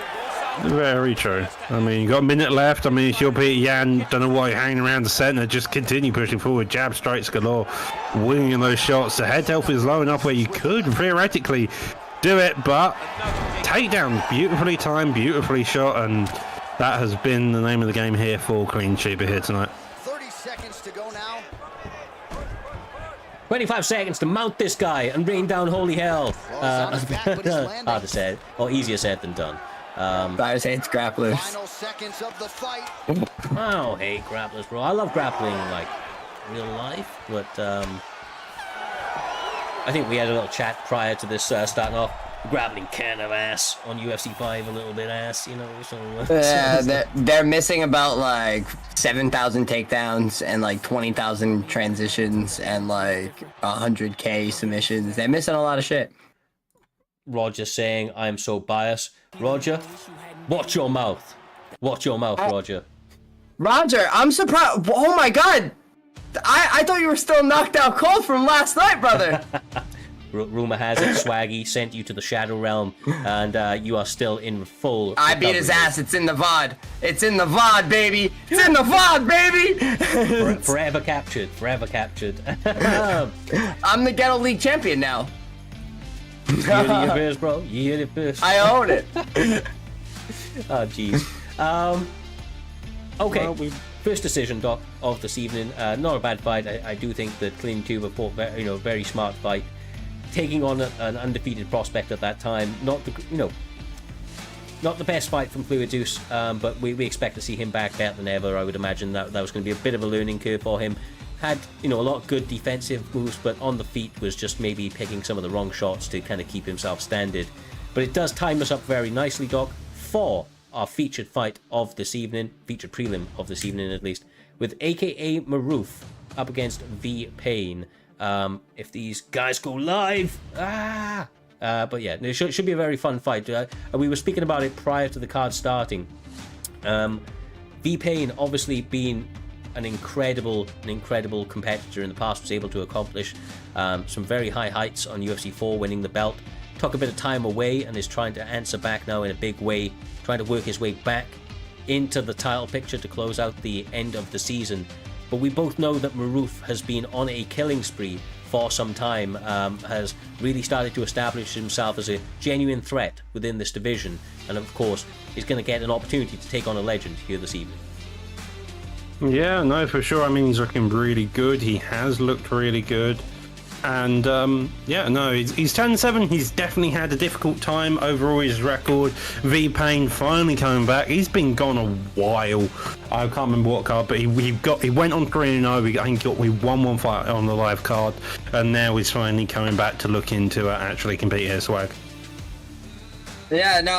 B: Very true. I mean, you got a minute left. I mean, if you're Peter Yan, don't know why you're hanging around the centre. Just continue pushing forward. Jab strikes galore, winging those shots. The head health is low enough where you could theoretically do it, but takedown, beautifully timed, beautifully shot, and that has been the name of the game here for Clean Chiba here tonight.
D: 30 seconds to go now.
A: 25 seconds to mount this guy and rain down holy hell.
D: Well, he's on his back, but he's landing.
A: Harder said, or easier said than done.
C: I was saying it's grapplers.
D: Final seconds of the fight.
A: Oh, hey, grapplers, bro. I love grappling like real life, but I think we had a little chat prior to this starting off. Grappling kind of ass on UFC 5, a little bit ass, you know. So,
C: Yeah, they're missing about like 7,000 takedowns and like 20,000 transitions and like 100K submissions. They're missing a lot of shit.
A: Roger saying, I'm so biased. Roger, watch your mouth. Watch your mouth, Roger.
C: Roger, I'm surprised. Oh my god. I thought you were still knocked out cold from last night, brother.
A: Rumor has it, Swaggy sent you to the Shadow Realm, and you are still in full
C: I beat his ass. It's in the VOD. It's in the VOD, baby. It's in the VOD, baby.
A: Forever captured. Forever captured.
C: I'm the Ghetto League champion now.
A: You heard it first, bro. You heard it first.
C: I own it.
A: Oh, jeez. Okay. Well, first decision, Doc, of this evening. Not a bad fight. I do think that Clean Tuber fought, very smart fight, taking on an undefeated prospect at that time. Not the best fight from Fluid Zeus, but we expect to see him back better than ever. I would imagine that was going to be a bit of a learning curve for him. Had a lot of good defensive moves, but on the feet was just maybe picking some of the wrong shots to kind of keep himself standard. But it does time us up very nicely, Doc, for our featured fight of this evening, featured prelim of this evening at least, with AKA Maroof up against V Pain. If these guys go live, but yeah, it should be a very fun fight. We were speaking about it prior to the card starting. V Pain obviously being an incredible competitor in the past, was able to accomplish some very high heights on UFC 4, winning the belt. Took a bit of time away and is trying to answer back now in a big way, trying to work his way back into the title picture to close out the end of the season. But we both know that Maroof has been on a killing spree for some time, has really started to establish himself as a genuine threat within this division, and of course is going to get an opportunity to take on a legend here this evening.
B: Yeah, no, for sure. I mean, he's looking really good. He has looked really good. And, yeah, no, he's 10-7. He's definitely had a difficult time overall his record. V-Pain finally coming back. He's been gone a while. I can't remember what card, but he went on 3-0. I think we won one fight on the live card. And now he's finally coming back to look into actually compete here, Swag.
C: Yeah, no,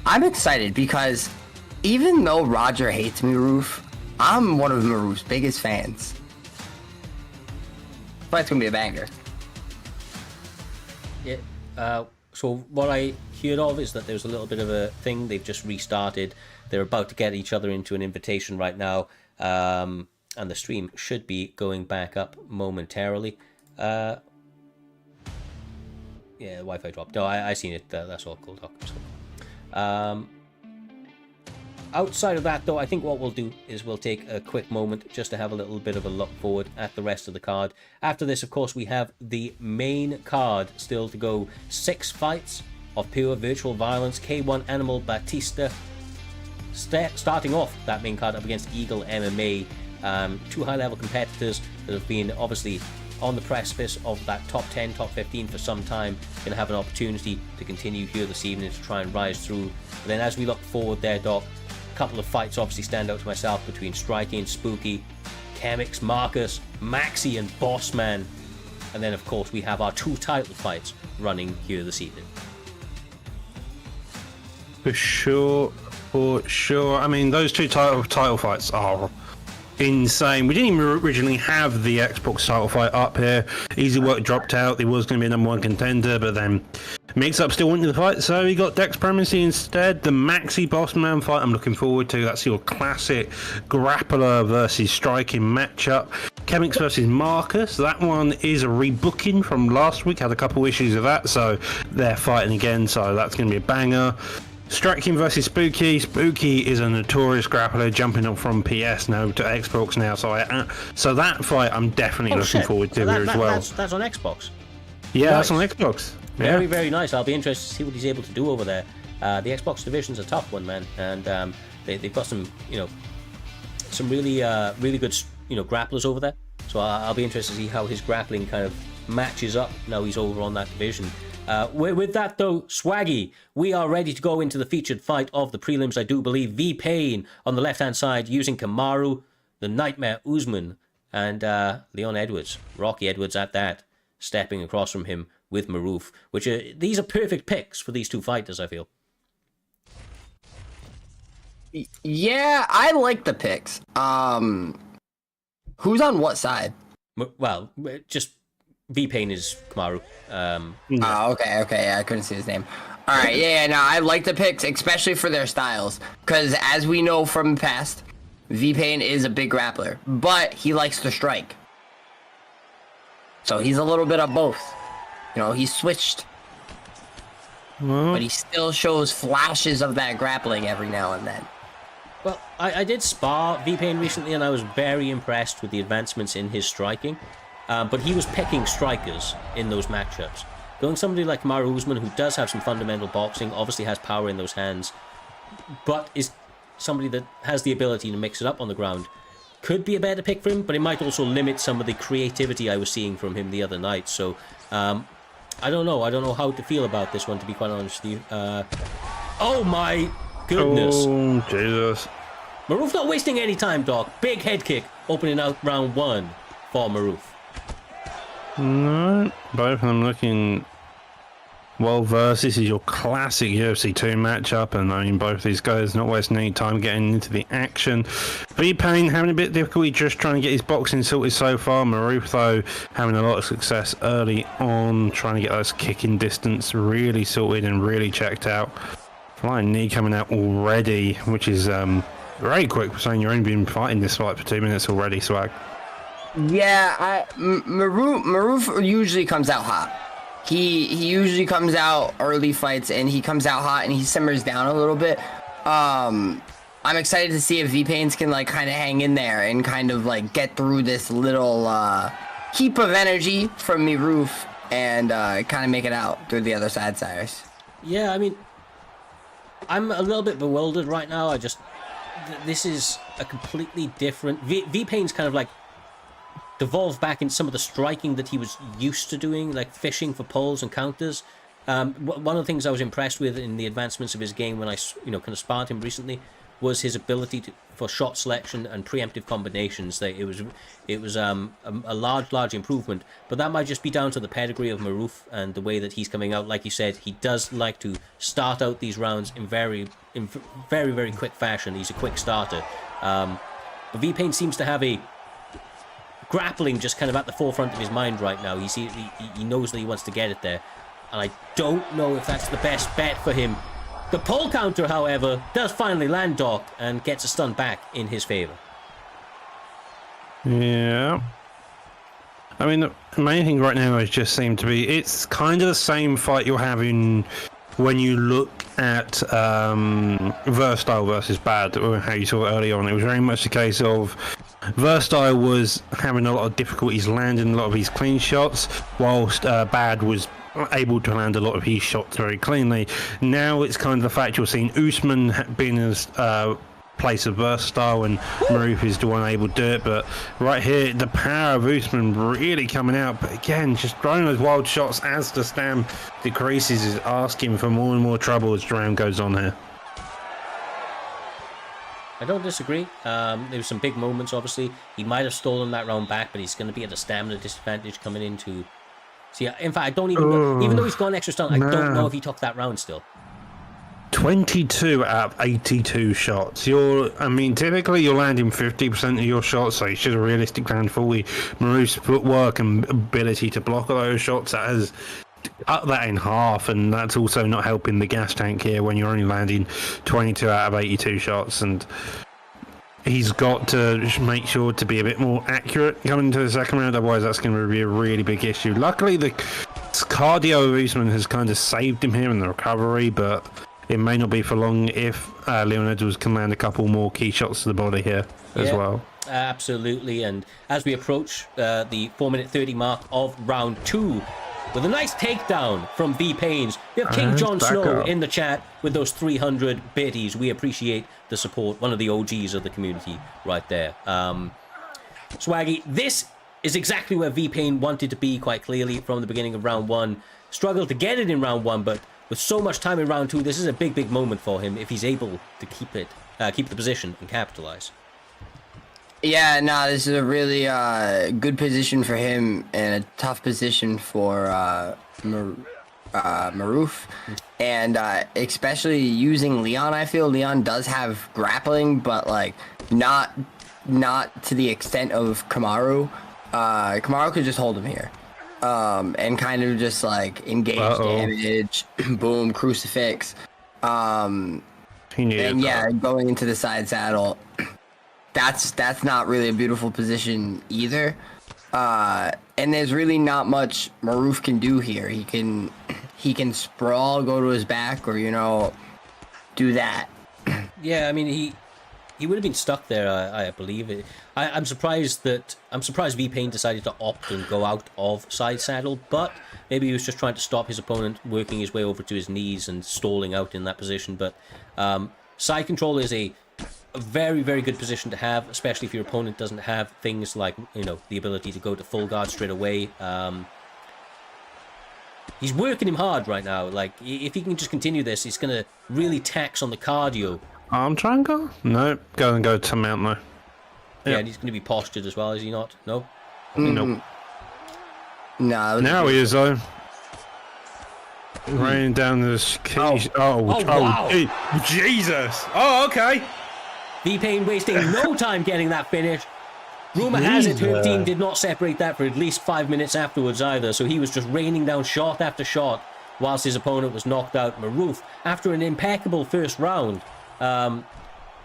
C: I'm excited because even though Roger hates Maroof, I'm one of Maroof's biggest fans. Fight's gonna be a banger.
A: Yeah. So what I heard of is that there's a little bit of a thing. They've just restarted. They're about to get each other into an invitation right now, and the stream should be going back up momentarily. Yeah, Wi-Fi dropped. No, I seen it. That's all cool, Doc. Outside of that, though, I think what we'll do is we'll take a quick moment just to have a little bit of a look forward at the rest of the card. After this, of course, we have the main card still to go. 6 fights of pure virtual violence. K1 Animal Batista starting off that main card up against Eagle MMA. 2 high-level competitors that have been obviously on the precipice of that top 10, top 15 for some time. Going to have an opportunity to continue here this evening to try and rise through. But then as we look forward there, Doc, couple of fights obviously stand out to myself between Strikey and Spooky, Chemix, Marcus, Maxi and Bossman, and then of course we have our 2 title fights running here this evening.
B: For sure. I mean, those 2 title fights are insane. We didn't even originally have the Xbox title fight up here. Easy Work dropped out. He was going to be a #1 contender, but then Mix-Up still wanted the fight, so he got Dexpremacy instead. The Maxi Boss Man fight I'm looking forward to. That's your classic grappler versus striking matchup. Chemix versus Marcus. That one is a rebooking from last week. Had a couple issues of that, so they're fighting again, so that's going to be a banger. Striking versus Spooky. Spooky is a notorious grappler, jumping up from PS now to Xbox now, so that fight I'm definitely looking forward to here as well.
A: That's on Xbox.
B: Yeah,
A: Nice.
B: that's on Xbox.
A: Very, very nice. I'll be interested to see what he's able to do over there. The Xbox division's a tough one, man, and they've got some, some really, really good, grapplers over there. So I'll be interested to see how his grappling kind of matches up now he's over on that division. With that though, Swaggy, we are ready to go into the featured fight of the prelims. I do believe V-Pain on the left-hand side using Kamaru, the Nightmare Usman, and Leon Edwards, Rocky Edwards at that, stepping across from him with Maruf, these are perfect picks for these two fighters, I feel.
C: Yeah, I like the picks. Who's on what side?
A: Well, just V-Pain is Kamaru.
C: Oh, okay, yeah, I couldn't see his name. All right, no, I like the picks, especially for their styles, because as we know from the past, V-Pain is a big grappler, but he likes to strike. So he's a little bit of both. He's switched, but he still shows flashes of that grappling every now and then.
A: Well, I did spar V-Pain recently, and I was very impressed with the advancements in his striking. But he was picking strikers in those matchups. Going somebody like Kamaru Usman, who does have some fundamental boxing, obviously has power in those hands, but is somebody that has the ability to mix it up on the ground, could be a better pick for him, but it might also limit some of the creativity I was seeing from him the other night. So, I don't know. I don't know how to feel about this one, to be quite honest with you. Oh my goodness.
B: Oh, Jesus.
A: Maruf not wasting any time, Doc. Big head kick opening out round one for Maruf.
B: No, both of them looking well versed. This is your classic UFC 2 matchup, and I mean, both these guys not wasting any time getting into the action. V-Pain having a bit of difficulty just trying to get his boxing sorted so far. Maruf, though, having a lot of success early on, trying to get those kicking distance really sorted and really checked out. Flying knee coming out already, which is very quick for saying you've only been fighting this fight for 2 minutes already, Swag.
C: Yeah, Maruf usually comes out hot. He usually comes out early fights, and he comes out hot, and he simmers down a little bit. I'm excited to see if V-Pains can kind of hang in there and kind of get through this little heap of energy from Maruf and kind of make it out through the other side, Cyrus.
A: Yeah, I mean, I'm a little bit bewildered right now. This is a completely different... V-Pain's kind of devolved back into some of the striking that he was used to doing, like fishing for pulls and counters. One of the things I was impressed with in the advancements of his game when I kind of sparred him recently was his ability for shot selection and preemptive combinations. It was a large improvement, but that might just be down to the pedigree of Maruf and the way that he's coming out. Like you said, he does like to start out these rounds in very quick fashion. He's a quick starter. But V-Pain seems to have a grappling just kind of at the forefront of his mind right now. He knows that he wants to get it there, and I don't know if that's the best bet for him. The pull counter, however, does finally land Doc and gets a stun back in his favor.
B: Yeah. I mean, the main thing right now is just seem to be, it's kind of the same fight you're having when you look at Versatile versus Bad, or how you saw it early on. It was very much a case of Versatile was having a lot of difficulties landing a lot of his clean shots, whilst Bad was able to land a lot of his shots very cleanly. Now it's kind of the fact you're seeing Usman being in a place of Versatile, and Maruf is the one able to do it. But right here, the power of Usman really coming out. But again, just throwing those wild shots as the stam decreases is asking for more and more trouble as the round goes on here.
A: I don't disagree. There were some big moments, obviously. He might have stolen that round back, but he's going to be at a stamina disadvantage coming into... See, in fact, I don't even know... Even though he's gone extra stun, I don't know if he took that round still.
B: 22 out of 82 shots. Typically you're landing 50% of your shots, so you should have realistically land 40. Maruf's footwork and ability to block all those shots, that has cut that in half, and that's also not helping the gas tank here when you're only landing 22 out of 82 shots, and he's got to make sure to be a bit more accurate coming into the second round, otherwise that's going to be a really big issue. Luckily, the cardio of Usman has kind of saved him here in the recovery, but it may not be for long if Leon Edwards can land a couple more key shots to the body here as well.
A: Absolutely, and as we approach the 4-minute 30 mark of round 2, with a nice takedown from V-Pains. We have King Jon Snow in the chat with those 300 biddies. We appreciate the support. One of the OGs of the community right there. Swaggy, this is exactly where V-Pain wanted to be quite clearly from the beginning of round 1. Struggled to get it in round 1, but with so much time in round 2, this is a big, big moment for him if he's able to keep the position and capitalize.
C: Yeah, no, this is a really good position for him and a tough position for Maruf. And especially using Leon, I feel Leon does have grappling, but like not to the extent of Kamaru. Kamaru could just hold him here and kind of just like engage damage, boom, crucifix. And yeah, going into the side saddle. That's not really a beautiful position either. And there's really not much Maruf can do here. He can sprawl, go to his back, or do that.
A: Yeah, I mean he would have been stuck there, I believe. I'm surprised V-Pain decided to opt and go out of side saddle, but maybe he was just trying to stop his opponent working his way over to his knees and stalling out in that position. But side control is a very, very good position to have, especially if your opponent doesn't have things like, the ability to go to full guard straight away. He's working him hard right now. Like, if he can just continue this, he's going to really tax on the cardio.
B: Arm triangle? No, go to mount now.
A: Yeah, and he's going to be postured as well, is he not? No?
B: Nope.
C: No.
B: Now he is, though. Raining down this key.
A: Wow.
B: Jesus. Oh, okay.
A: V-Pain wasting no time getting that finish. Rumor has it her team did not separate that for at least 5 minutes afterwards either, so he was just raining down shot after shot whilst his opponent was knocked out. Maruf, after an impeccable first round,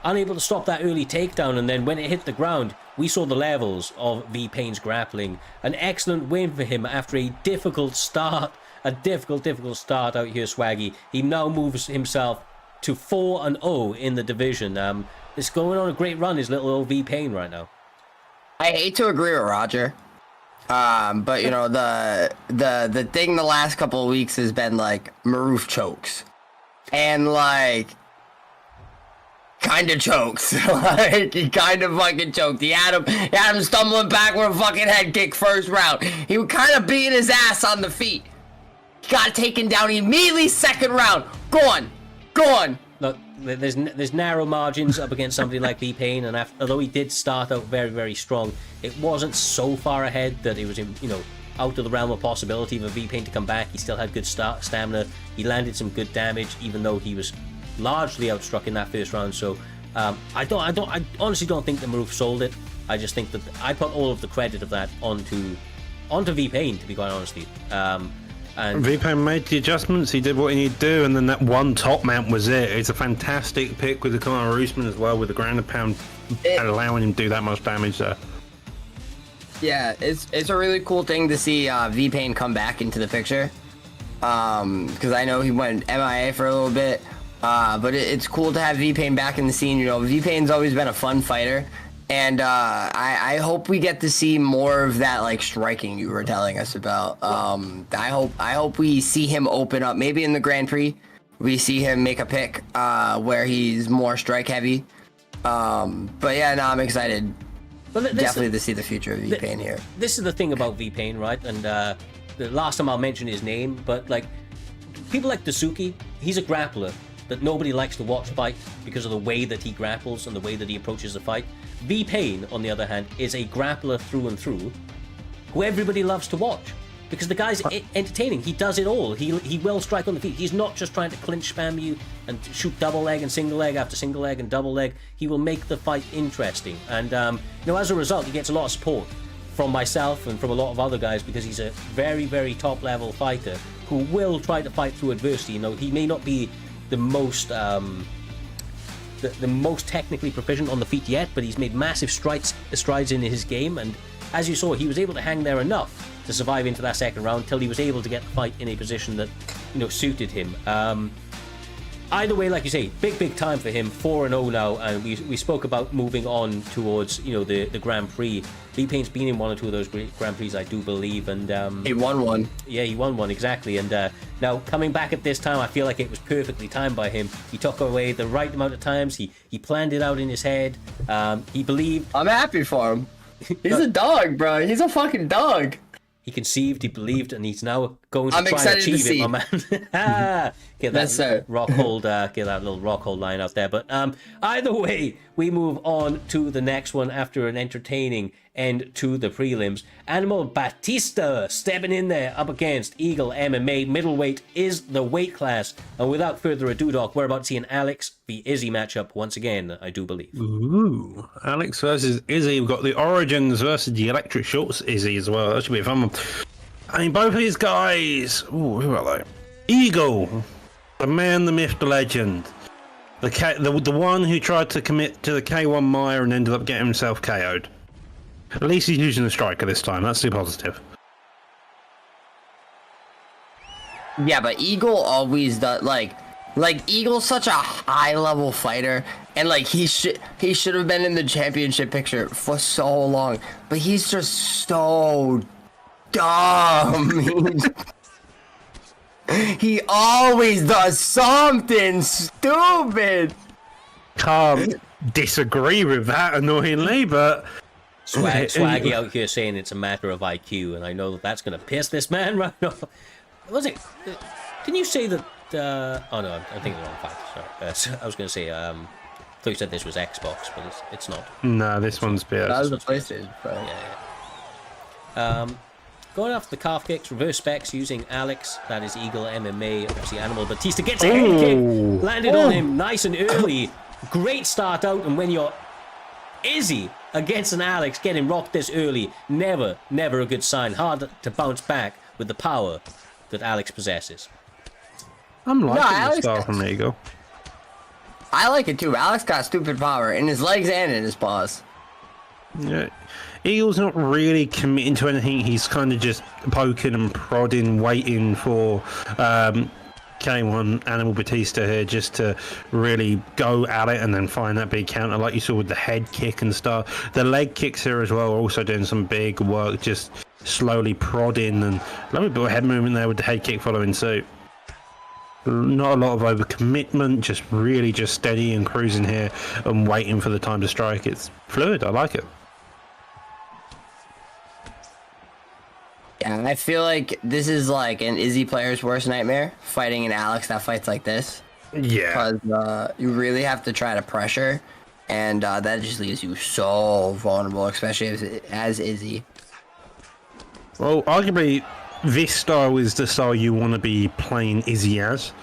A: unable to stop that early takedown, and then when it hit the ground, we saw the levels of V-Pain's grappling. An excellent win for him after a difficult start. A difficult start out here, Swaggy. He now moves himself to 4-0 in the division. It's going on a great run, his little old V-Pain right now.
C: I hate to agree with Roger, but the thing the last couple of weeks has been like Maruf chokes, and like kind of chokes. Like he kind of fucking choked. He had him stumbling back with a fucking head kick first round. He was kind of beating his ass on the feet. He got taken down immediately second round. Go on.
A: Look, there's narrow margins up against somebody like V-Pain, and although he did start out very, very strong, it wasn't so far ahead that it was, out of the realm of possibility for V-Pain to come back. He still had good stamina. He landed some good damage, even though he was largely outstruck in that first round. So I honestly don't think that Maruf sold it. I just think that I put all of the credit of that onto V-Pain, to be quite honest with you. And
B: V-Pain made the adjustments, he did what he needed to do, and then that one top mount was it. It's a fantastic pick with the Kamaru Usman as well, with the ground and pound allowing him to do that much damage there.
C: Yeah, it's a really cool thing to see V-Pain come back into the picture. Because I know he went MIA for a little bit, but it's cool to have V-Pain back in the scene. V-Pain's always been a fun fighter. And I hope we get to see more of that, like, striking you were telling us about. I hope we see him open up. Maybe in the Grand Prix, we see him make a pick where he's more strike heavy. But yeah, no, I'm excited. Definitely to see the future of V-Pain here.
A: This is the thing about V-Pain, right? And the last time I'll mention his name, but like people like Dasuki, he's a grappler that nobody likes to watch fight because of the way that he grapples and the way that he approaches the fight. V-Pain, on the other hand, is a grappler through and through who everybody loves to watch because the guy's entertaining. He does it all. He will strike on the feet. He's not just trying to clinch spam you and shoot double leg and single leg after single leg and double leg. He will make the fight interesting. And, as a result, he gets a lot of support from myself and from a lot of other guys, because he's a very, very top-level fighter who will try to fight through adversity. You know, he may not be the most the most technically proficient on the feet yet, but he's made massive strides in his game, and as you saw, he was able to hang there enough to survive into that second round till he was able to get the fight in a position that, you know, suited him. Either way, like you say, big time for him. 4-0 now, and we spoke about moving on towards, you know, the Grand Prix. Lee Payne's been in one or two of those Grand Prix, I do believe, and
C: he won one.
A: Yeah, he won one, exactly. And now coming back at this time, I feel like it was perfectly timed by him. He took away the right amount of times. He planned it out in his head. He believed.
C: I'm happy for him. He's a dog, bro. He's a fucking dog.
A: He conceived, he believed, and he's now going to
C: I'm
A: try and achieve it,
C: see.
A: my man. Get that get that little rock hold line out there. But either way, we move on to the next one after an entertaining end to the prelims. Animal Batista stepping in there up against Eagle MMA. Middleweight is the weight class. And without further ado, Doc, we're about to see an Alex v Izzy matchup once again, I do believe.
B: Ooh, Alex versus Izzy. We've got the Origins versus the Electric Shorts Izzy as well. That should be a fun one. I mean, both of these guys. Ooh, who are they? Eagle, the man, the myth, the legend. The one who tried to commit to the K1 Mire and ended up getting himself KO'd. At least he's using the striker this time. That's too positive.
C: Yeah, but Eagle always does, like Eagle's such a high-level fighter, and like he should have been in the championship picture for so long, but he's just so dumb. He always does something stupid.
B: Can't disagree with that, annoyingly, but
A: Swaggy out here saying it's a matter of IQ, and I know that's going to piss this man right off. Was it? Can you say that? Oh no, I'm thinking the wrong fact. Sorry, I was going to say. I thought you said this was Xbox, but it's not.
B: No, this one's PS.
C: That was the PlayStation.
A: Yeah. Going after the calf kicks, reverse specs using Alex. That is Eagle MMA. Obviously, Animal Batista gets a head kick, landed on him nice and early. Great start out, and when you're Izzy against an Alex getting rocked this early, never a good sign. Hard to bounce back with the power that Alex possesses.
B: I'm liking the style from Eagle.
C: I like it too. Alex got stupid power in his legs and in his paws.
B: Yeah. Eagle's not really committing to anything. He's kind of just poking and prodding, waiting for K1 Animal Batista here just to really go at it and then find that big counter like you saw with the head kick and stuff. The leg kicks here as well are also doing some big work, just slowly prodding, and a little bit of head movement there with the head kick following suit. Not a lot of overcommitment, just really just steady and cruising here and waiting for the time to strike. It's fluid. I like it.
C: Yeah, I feel like this is like an Izzy player's worst nightmare, fighting an Alex that fights like this.
B: Yeah.
C: Because you really have to try to pressure, and that just leaves you so vulnerable, especially as Izzy.
B: Well, arguably, this style is the style you want to be playing Izzy as,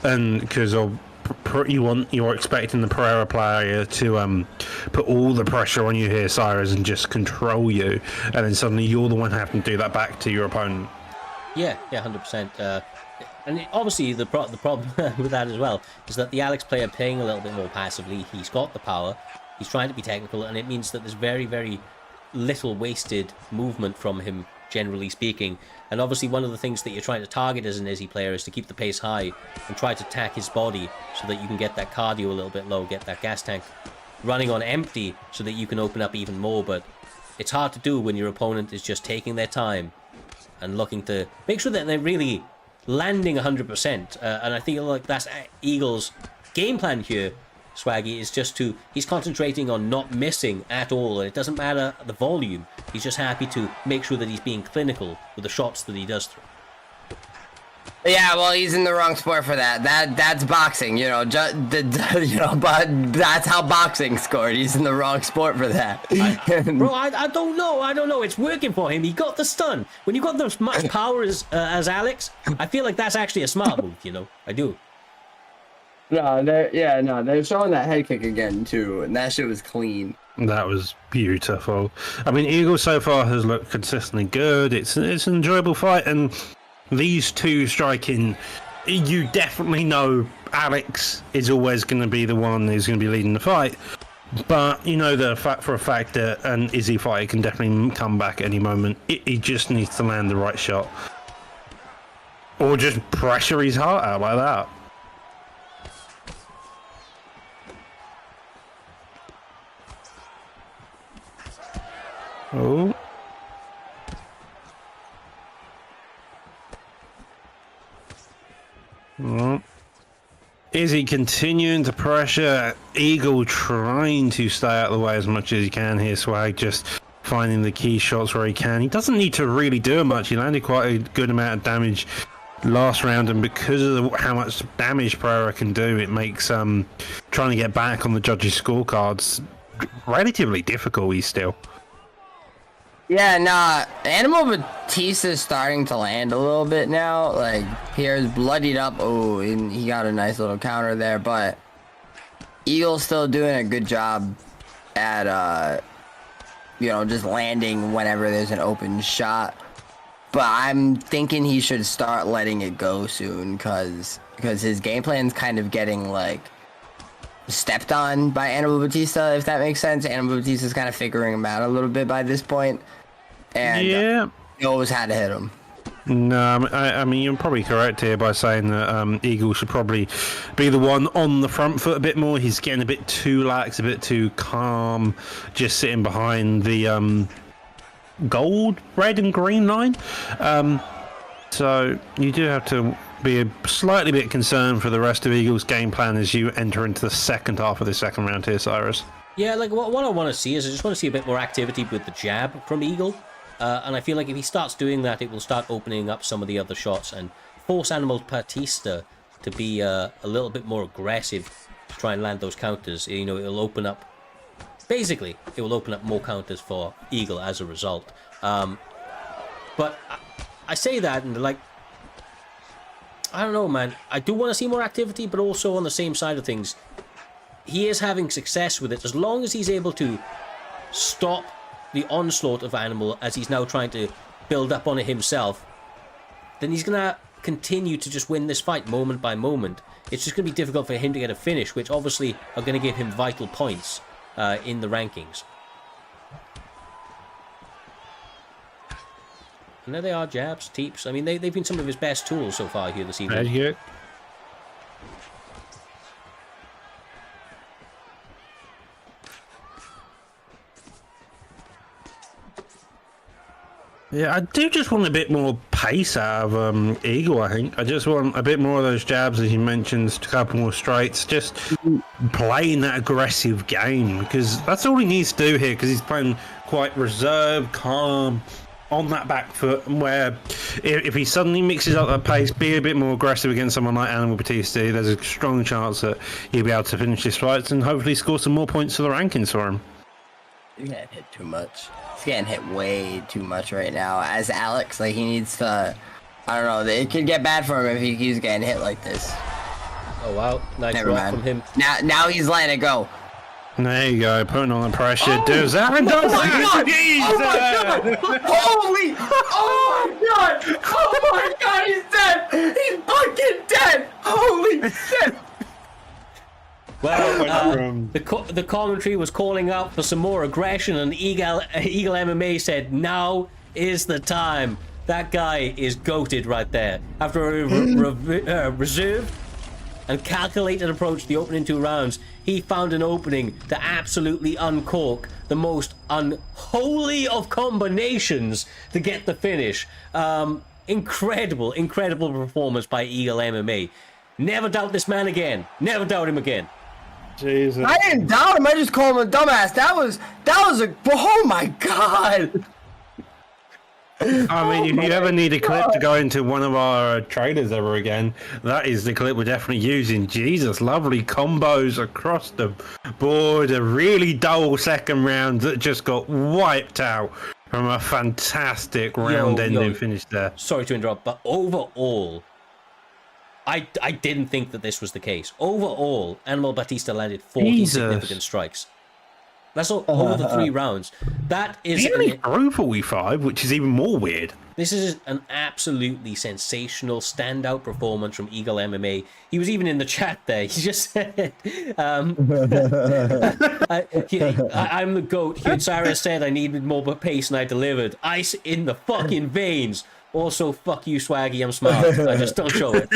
B: and because you're expecting the Pereira player to put all the pressure on you here, Cyrus, and just control you, and then suddenly you're the one having to do that back to your opponent.
A: Yeah, 100%. And obviously the problem with that as well is that the Alex player playing a little bit more passively, he's got the power, he's trying to be technical, and it means that there's very little wasted movement from him, generally speaking. And obviously one of the things that you're trying to target as an Izzy player is to keep the pace high and try to attack his body so that you can get that cardio a little bit low, get that gas tank running on empty so that you can open up even more. But it's hard to do when your opponent is just taking their time and looking to make sure that they're really landing 100%. And I feel like that's Eagle's game plan here, Swaggy, is just he's concentrating on not missing at all, and it doesn't matter the volume. He's just happy to make sure that he's being clinical with the shots that he does throw.
C: Yeah, well, he's in the wrong sport for that. That's boxing, you know. But that's how boxing scored. He's in the wrong sport for that.
A: Bro, I don't know. It's working for him. He got the stun. When you got as much power as Alex, I feel like that's actually a smart move. You know, I do.
C: No, they're showing that head kick again too, and that shit was clean.
B: That was beautiful. I mean, Eagle so far has looked consistently good. It's an enjoyable fight, and these two striking, you definitely know Alex is always going to be the one who's going to be leading the fight. But you know for a fact that an Izzy fight can definitely come back at any moment. He just needs to land the right shot, or just pressure his heart out like that. Oh. Oh. Izzy continuing to pressure. Eagle trying to stay out of the way as much as he can here. Swag just finding the key shots where he can. He doesn't need to really do much. He landed quite a good amount of damage last round, and because of how much damage Pereira can do, it makes trying to get back on the judges' scorecards relatively difficult. Still.
C: Yeah, nah, Animal Batista's starting to land a little bit now. Like, Pierre's bloodied up. Oh, and he got a nice little counter there, but Eagle's still doing a good job at, you know, just landing whenever there's an open shot. But I'm thinking he should start letting it go soon, because his game plan's kind of getting, like, stepped on by Animal Batista, if that makes sense. Animal Batista's kind of figuring him out a little bit by this point, and
B: yeah,
C: knows how to hit him.
B: No, I mean, you're probably correct here by saying that Eagle should probably be the one on the front foot a bit more. He's getting a bit too lax, a bit too calm, just sitting behind the gold, red and green line. So you do have to be a slightly bit concerned for the rest of Eagle's game plan as you enter into the second half of the second round here, Cyrus.
A: Yeah, like what I want to see is I just want to see a bit more activity with the jab from Eagle. And I feel like if he starts doing that, it will start opening up some of the other shots and force Animal Batista to be a little bit more aggressive to try and land those counters. You know, it'll open up... Basically, it will open up more counters for Eagle as a result. But I say that and like... I don't know, man. I do want to see more activity, but also on the same side of things, he is having success with it. As long as he's able to stop the onslaught of Animal as he's now trying to build up on it himself, then he's going to continue to just win this fight moment by moment. It's just going to be difficult for him to get a finish, which obviously are going to give him vital points in the rankings. And there they are, jabs, teeps. I mean, they've been some of his best tools so far here this evening.
B: There you go. Yeah, I do just want a bit more pace out of Eagle, I think. I just want a bit more of those jabs, as you mentioned, a couple more straights, just playing that aggressive game, because that's all he needs to do here, because he's playing quite reserved, calm, on that back foot, where if he suddenly mixes up that pace, be a bit more aggressive against someone like Animal Batista, there's a strong chance that he'll be able to finish this fight and hopefully score some more points for the rankings for him.
C: He's getting hit too much. He's getting hit way too much right now. As Alex, like, he needs to... I don't know. It could get bad for him if he keeps getting hit like this.
A: Oh, wow. Nice
C: Never
A: block
C: mind.
A: from him.
C: Now he's letting it go.
B: There you go, putting on the pressure. Does that and does
C: my God!
B: it!
C: Oh my God! Holy! Oh my God! Oh my God! He's dead! He's fucking dead! Holy shit!
A: Well, the commentary was calling out for some more aggression, and Eagle MMA said, "Now is the time." That guy is goated right there. After a reserved and calculated approach to the opening 2 rounds, he found an opening to absolutely uncork the most unholy of combinations to get the finish. Incredible performance by Eagle MMA. Never doubt this man again. Never doubt him again.
B: Jesus.
C: I didn't doubt him. I just called him a dumbass. That was a... Oh my God!
B: I mean, if you ever need a clip to go into one of our trailers ever again, that is the clip we're definitely using. Jesus, lovely combos across the board. A really dull second round that just got wiped out from a fantastic round-ending finish there.
A: Sorry to interrupt, but overall, I didn't think that this was the case. Overall, Animal Batista landed 40 significant strikes. That's all, over the 3 rounds. That is...
B: He only threw 45, which is even more weird.
A: This is an absolutely sensational standout performance from Eagle MMA. He was even in the chat there. He just said, I'm the GOAT. Hutsara said I needed more pace and I delivered. Ice in the fucking veins. Also, fuck you, Swaggy. I'm smart. I just don't show it.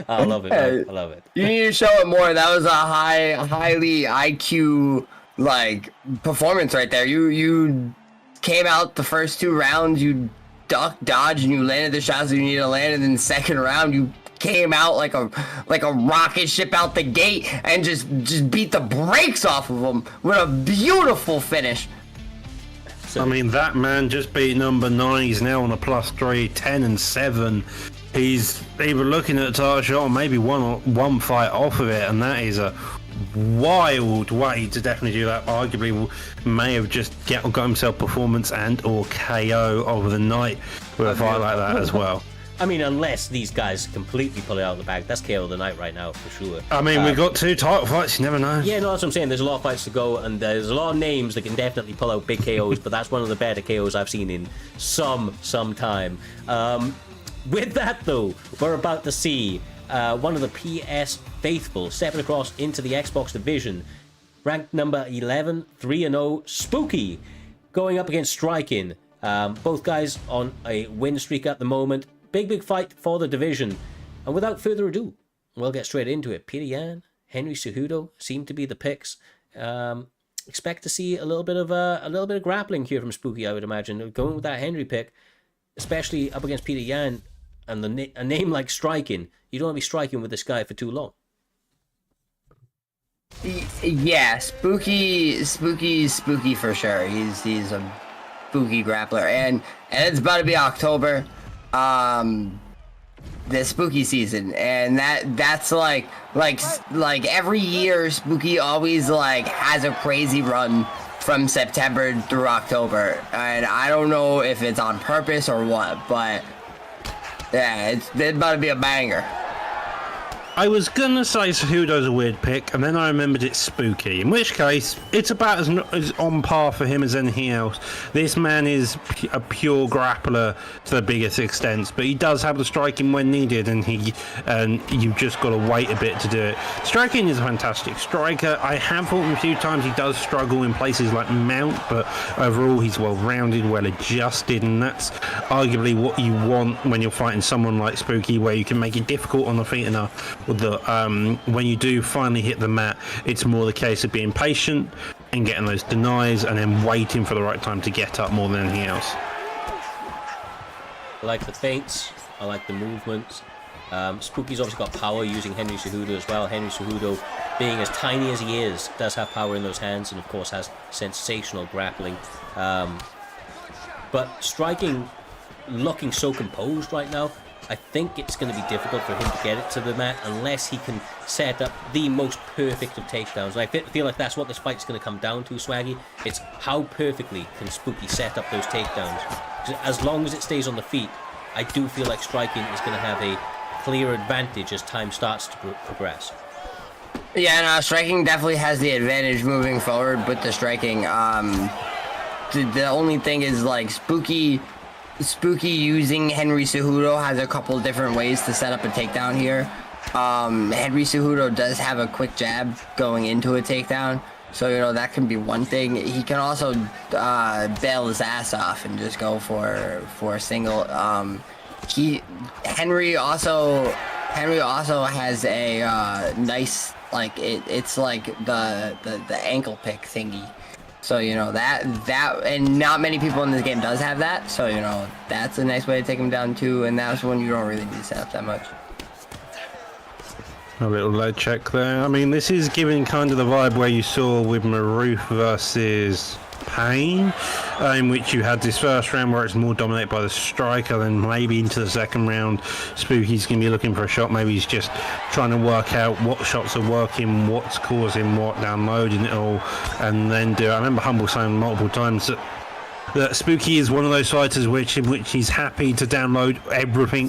A: I love it, man. I love it.
C: You need to show it more. That was a highly IQ like performance right there. You came out the first 2 rounds, you ducked, dodged, and you landed the shots that you needed to land, and then the second round you came out like a rocket ship out the gate and just beat the brakes off of them with a beautiful finish.
B: I mean, that man just beat number 9. He's now on a +3, 10 and 7. He's either looking at a title shot or maybe one fight off of it, and that is a wild way to definitely do that. Arguably may have just got himself performance and or KO over the night with a fight like that as well.
A: I mean, unless these guys completely pull it out of the bag, that's KO of the night right now for sure.
B: I mean, we've got 2 title fights, you never know.
A: Yeah, no, that's what I'm saying. There's a lot of fights to go, and there's a lot of names that can definitely pull out big KOs, but that's one of the better KOs I've seen in some time. With that, though, we're about to see one of the PS faithful stepping across into the Xbox division. Ranked number 11, 3-0, Spooky, going up against Striking. Both guys on a win streak at the moment. Big fight for the division. And without further ado, we'll get straight into it. Peter Yan, Henry Cejudo seem to be the picks. Expect to see a little bit of grappling here from Spooky, I would imagine. Going with that Henry pick, especially up against Peter Yan, and a name like Striking, you don't want to be striking with this guy for too long.
C: Yeah, spooky for sure. He's a spooky grappler, and it's about to be October, the spooky season, and that's like every year Spooky always like has a crazy run from September through October, and I don't know if it's on purpose or what, but yeah, it's about to be a banger.
B: I was gonna say Cejudo's a weird pick, and then I remembered it's Spooky, in which case it's about as on par for him as anything else. This man is a pure grappler to the biggest extent, but he does have the striking when needed, and you've just got to wait a bit to do it. Striking is a fantastic striker. I have fought him a few times. He does struggle in places like Mount, but overall he's well-rounded, well-adjusted, and that's arguably what you want when you're fighting someone like Spooky, where you can make it difficult on the feet enough. When you do finally hit the mat, it's more the case of being patient and getting those denies and then waiting for the right time to get up more than anything else.
A: I like the feints, I like the movements. Spooky's obviously got power using Henry Cejudo as well. Henry Cejudo, being as tiny as he is, does have power in those hands, and of course has sensational grappling. But Striking, looking so composed right now, I think it's going to be difficult for him to get it to the mat unless he can set up the most perfect of takedowns. And I feel like that's what this fight's going to come down to, Swaggy. It's how perfectly can Spooky set up those takedowns. As long as it stays on the feet, I do feel like Striking is going to have a clear advantage as time starts to progress.
C: Yeah, no, Striking definitely has the advantage moving forward with the striking. The only thing is, like, Spooky using Henry Cejudo has a couple different ways to set up a takedown here. Henry Cejudo does have a quick jab going into a takedown, so you know that can be one thing. He can also bail his ass off and just go for a single. Henry also has a nice, like, it's like the ankle pick thingy. So, you know, that, and not many people in this game does have that. So, you know, that's a nice way to take him down too. And that's when you don't really need to set up that much.
B: A little leg check there. I mean, this is giving kind of the vibe where you saw with Maroof versus Payne, in which you had this first round where it's more dominated by the striker, then maybe into the second round Spooky's going to be looking for a shot. Maybe he's just trying to work out what shots are working, what's causing what, downloading it all, and then do it. I remember Humble saying multiple times that that Spooky is one of those fighters in which he's happy to download everything,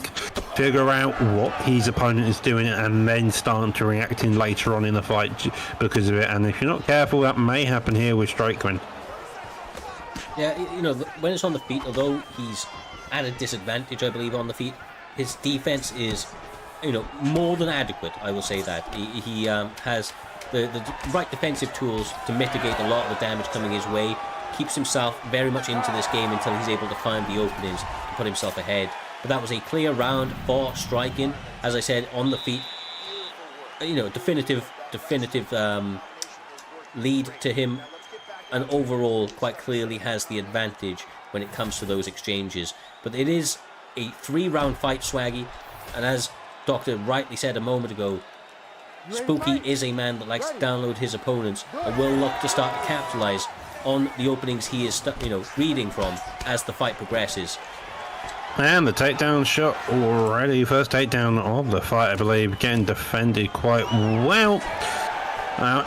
B: figure out what his opponent is doing, and then start to react in later on in the fight because of it. And if you're not careful, that may happen here with Strikeman.
A: Yeah, you know, when it's on the feet, although he's at a disadvantage, I believe, on the feet, his defense is, you know, more than adequate. I will say that he has the right defensive tools to mitigate a lot of the damage coming his way. Keeps himself very much into this game until he's able to find the openings to put himself ahead. But that was a clear round for Striking. As I said, on the feet, you know, definitive lead to him, and overall quite clearly has the advantage when it comes to those exchanges. But it is a 3-round fight, Swaggy, and as Doctor rightly said a moment ago, Spooky is a man that likes to download his opponents and will look to start to capitalize on the openings he is, you know, reading from as the fight progresses.
B: And the takedown shot already. First takedown of the fight, I believe, getting defended quite well.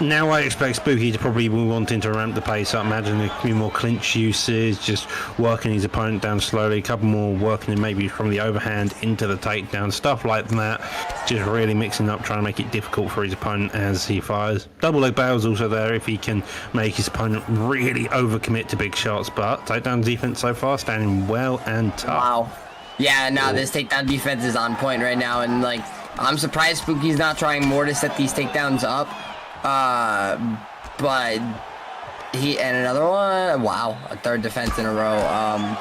B: Now I expect Spooky to probably be wanting to ramp the pace up. Imagine there could be more clinch usage, just working his opponent down slowly, a couple more working him maybe from the overhand into the takedown, stuff like that. Just really mixing up, trying to make it difficult for his opponent as he fires. Double leg bail's also there if he can make his opponent really overcommit to big shots, but takedown defense so far standing well and tough.
C: Wow. Yeah, no, this takedown defense is on point right now, and like, I'm surprised Spooky's not trying more to set these takedowns up. But he, and another one, wow, a third defense in a row.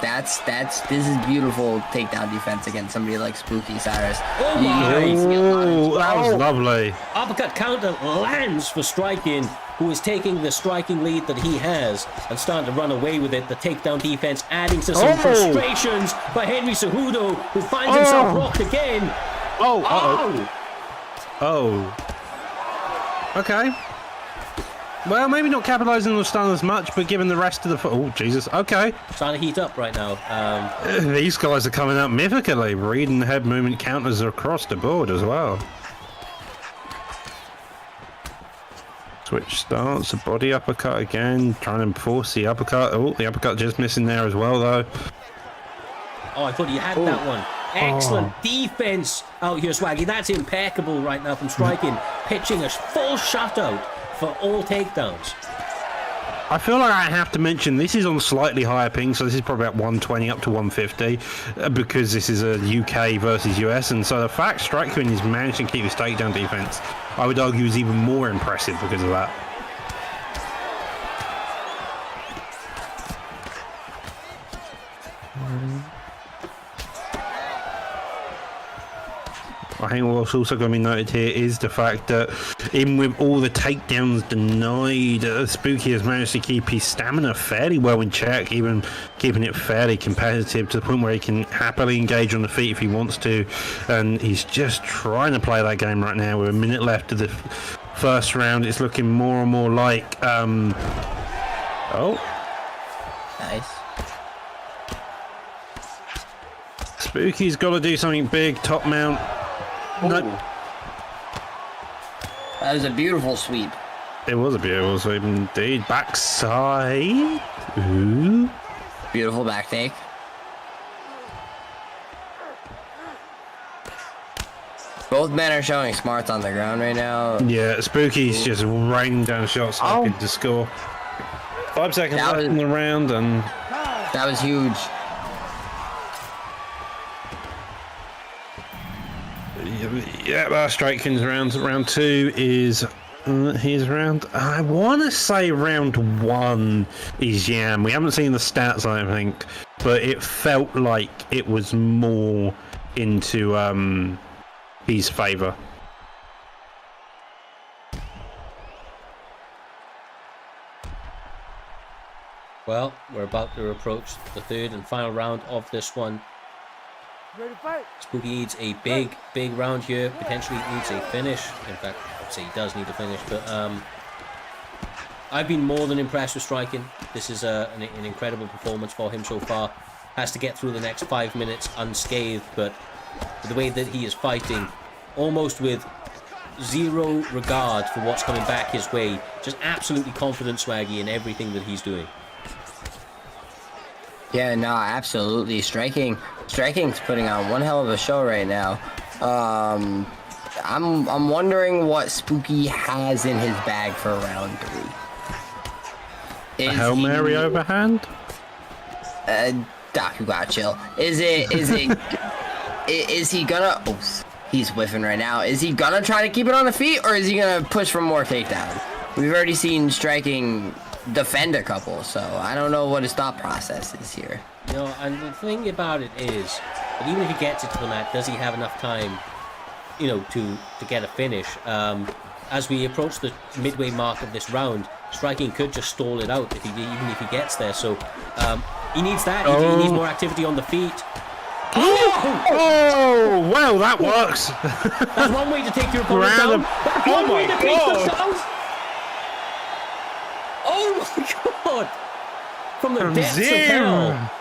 C: This is beautiful takedown defense against somebody like Spooky, Cyrus.
A: Oh my!
B: Oh, that was lovely.
A: Uppercut counter lands for Striking, who is taking the striking lead that he has and starting to run away with it. The takedown defense adding to some frustrations for Henry Cejudo, who finds himself rocked again.
B: Oh. Okay. Well, maybe not capitalizing on the stun as much, but given the rest of the... Oh, Jesus. Okay.
A: Starting to heat up right now.
B: These guys are coming up mythically. Reading head movement counters across the board as well. Switch starts. A body uppercut again. Trying to force the uppercut. Oh, the uppercut just missing there as well, though.
A: Oh, I thought you had that one. Excellent defense out here, Swaggy. That's impeccable right now from Striking. Pitching a full shutout for all takedowns.
B: I feel like I have to mention this is on slightly higher ping, so this is probably about 120 up to 150 because this is a UK versus US, and so the fact Striking is managing to keep his takedown defense, I would argue, is even more impressive because of that. I think what's also going to be noted here is the fact that even with all the takedowns denied, Spooky has managed to keep his stamina fairly well in check, even keeping it fairly competitive to the point where he can happily engage on the feet if he wants to, and he's just trying to play that game right now with a minute left of the first round. It's looking more and more like
C: Nice.
B: Spooky's got to do something big. Top mount. Nope.
C: That was a beautiful sweep.
B: It was a beautiful sweep indeed. Backside. Ooh.
C: Beautiful back take. Both men are showing smarts on the ground right now.
B: Yeah, Spooky's just raining down shots hoping to score. 5 seconds left in the round, and
C: that was huge.
B: Yeah, Striking's round 2 is his round. I want to say round 1 is Yam. We haven't seen the stats, I don't think, but it felt like it was more into his favour.
A: Well, we're about to approach the third and final round of this one. Spooky needs a big round here. Potentially needs a finish. In fact, I'd say he does need a finish. But I've been more than impressed with Striking. This is an incredible performance for him so far. Has to get through the next 5 minutes unscathed, but the way that he is fighting, almost with zero regard for what's coming back his way, just absolutely confident, Swaggy, in everything that he's doing.
C: Yeah, no, absolutely. Striking's putting on one hell of a show right now. I'm wondering what Spooky has in his bag for round 3.
B: A Hail Mary overhand?
C: Doc, you gotta chill. Is he gonna... Oh, he's whiffing right now. Is he gonna try to keep it on the feet, or is he gonna push for more takedown? We've already seen Striking defend a couple, so I don't know what his thought process is here.
A: You know, and the thing about it is, that even if he gets it to the mat, does he have enough time, you know, to get a finish? As we approach the midway mark of this round, Striking could just stall it out even if he gets there. So he needs that. He needs more activity on the feet.
B: Oh, well, that works.
A: That's one way to take your opponent down. That's one way to take them down. Oh my god! From the depths of hell.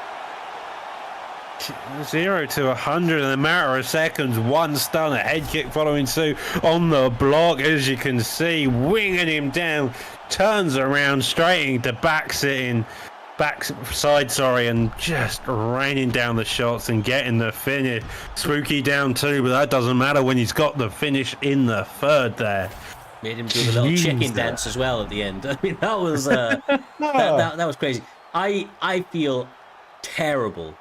B: 0 to 100 in a matter of seconds. One stun, a head kick following suit on the block, as you can see, winging him down. Turns around, straightening to backside, and just raining down the shots and getting the finish. Spooky down too, but that doesn't matter when he's got the finish in the third there.
A: Made him do the little chicken dance as well at the end. I mean, that was that was crazy. I feel terrible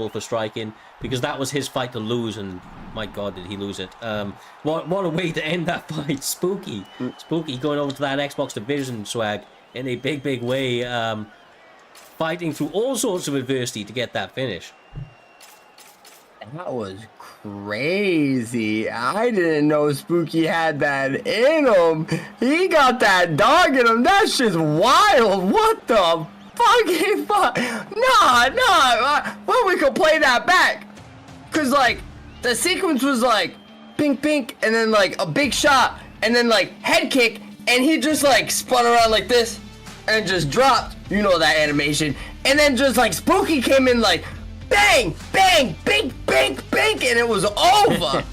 A: for Striking, because that was his fight to lose, and my god, did he lose it. What a way to end that fight. Spooky going over to that Xbox division swag in a big way, fighting through all sorts of adversity to get that finish.
C: That was crazy. I didn't know Spooky had that in him. He got that dog in him. That's just wild. What the fucking fuck? Nah. Well, we could play that back. Cause like the sequence was like pink, and then like a big shot, and then like head kick, and he just like spun around like this and just dropped. You know that animation. And then just like Spooky came in like bang, bink, and it was over.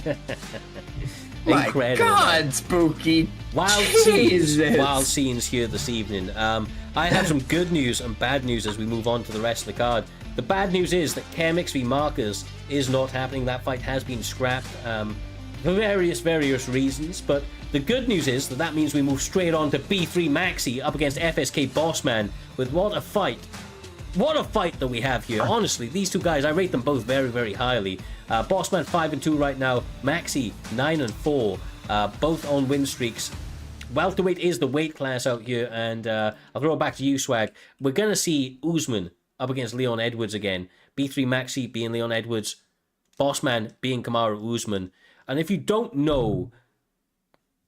C: My God, Spooky.
A: Wild scenes here this evening. I have some good news and bad news as we move on to the rest of the card. The bad news is that Chemix v Marcus is not happening. That fight has been scrapped for various reasons. But the good news is that means we move straight on to B3 Maxi up against FSK Bossman. With what a fight. What a fight that we have here. Honestly, these two guys, I rate them both very highly. Bossman 5-2 right now. Maxi 9-4. Both on win streaks. Welterweight is the weight class out here, and I'll throw it back to you, Swag. We're going to see Usman up against Leon Edwards again. B3 Maxi being Leon Edwards. Bossman being Kamaru Usman. And if you don't know,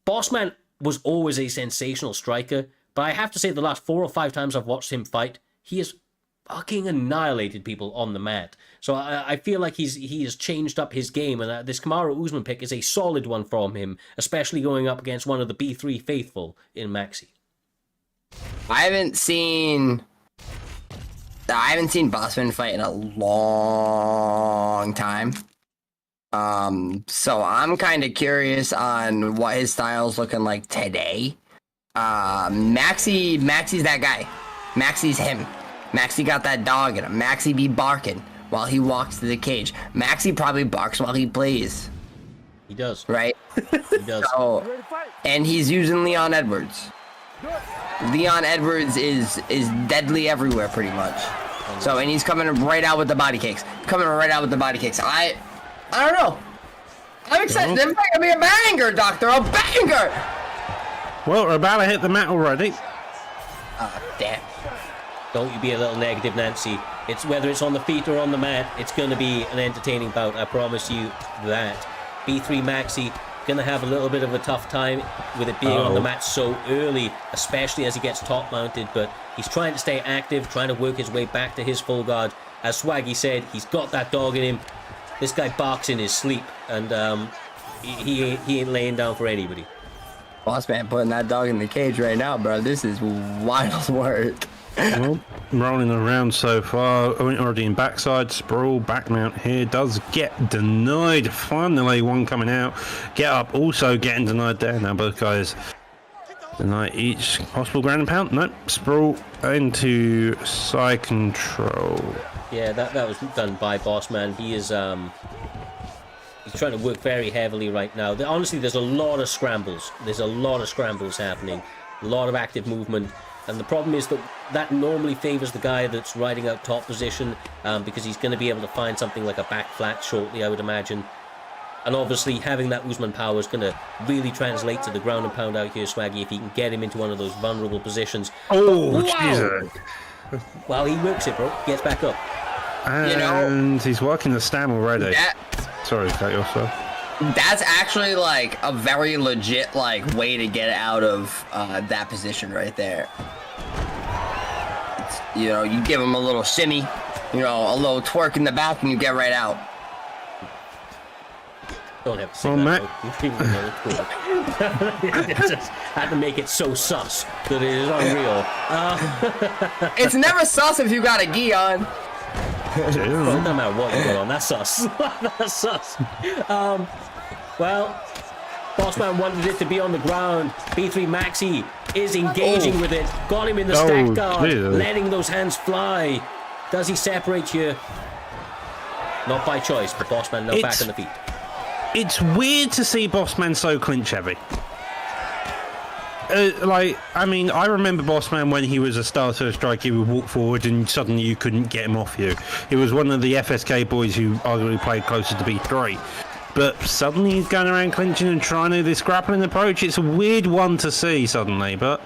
A: Bossman was always a sensational striker, but I have to say the last 4 or 5 times I've watched him fight, he has fucking annihilated people on the mat. So I feel like he has changed up his game, and this Kamaru Usman pick is a solid one from him, especially going up against one of the B3 faithful in Maxi.
C: I haven't seen Bossman fight in a long time. So I'm kind of curious on what his style's looking like today. Maxi's that guy. Maxi's him. Maxi got that dog in him. Maxi be barking while he walks to the cage. Maxi probably barks while he plays.
A: He does.
C: Right?
A: He does.
C: So, and he's using Leon Edwards. Leon Edwards is deadly everywhere pretty much. So, and he's coming right out with the body kicks. I don't know. I'm excited. This might be a banger, Doctor. A banger!
B: Well, we're about to hit the mat already.
C: Oh, damn.
A: Don't you be a little negative, Nancy. It's whether it's on the feet or on the mat, it's going to be an entertaining bout. I promise you that. B3 Maxi going to have a little bit of a tough time with it being on the mat so early, especially as he gets top mounted, but he's trying to stay active, trying to work his way back to his full guard. As Swaggy said, he's got that dog in him. This guy barks in his sleep, and he ain't laying down for anybody.
C: Bossman putting that dog in the cage right now, bro. This is wild work.
B: Well, rolling around so far, already in backside, sprawl, back mount here, does get denied. Finally, one coming out. Get up, also getting denied there. Now both guys Deny each possible ground and pound. Nope. Sprawl into side control.
A: Yeah, that was done by Bossman. He is he's trying to work very heavily right now. Honestly, there's a lot of scrambles. There's a lot of scrambles happening. A lot of active movement. And the problem is that normally favors the guy that's riding out top position because he's going to be able to find something like a back flat shortly, I would imagine. And obviously, having that Usman power is going to really translate to the ground and pound out here, Swaggy, if he can get him into one of those vulnerable positions.
B: Oh,
A: wow.
B: Jesus.
A: Well, he works it, bro. Gets back up.
B: And he's working the stam already. Sorry, cut you off, sir.
C: That's actually like a very legit like way to get out of that position right there. You know, you give him a little shimmy, you know, a little twerk in the back, and you get right out.
A: Don't have to say
B: well,
A: that. Just had to make it so sus that it is unreal.
C: It's never sus if you got a gi on.
A: Well, it doesn't matter what you got on. That's sus. That's sus. Well, Bossman wanted it to be on the ground. B3 Maxi is engaging with it. Got him in the stack guard, letting those hands fly. Does he separate you? Not by choice, but Bossman now back on the feet.
B: It's weird to see Bossman so clinch heavy. I mean, I remember Bossman when he was a starter striker, he would walk forward and suddenly you couldn't get him off you. He was one of the FSK boys who arguably played closer to B3. But suddenly he's going around clinching and trying to do this grappling approach. It's a weird one to see suddenly, but...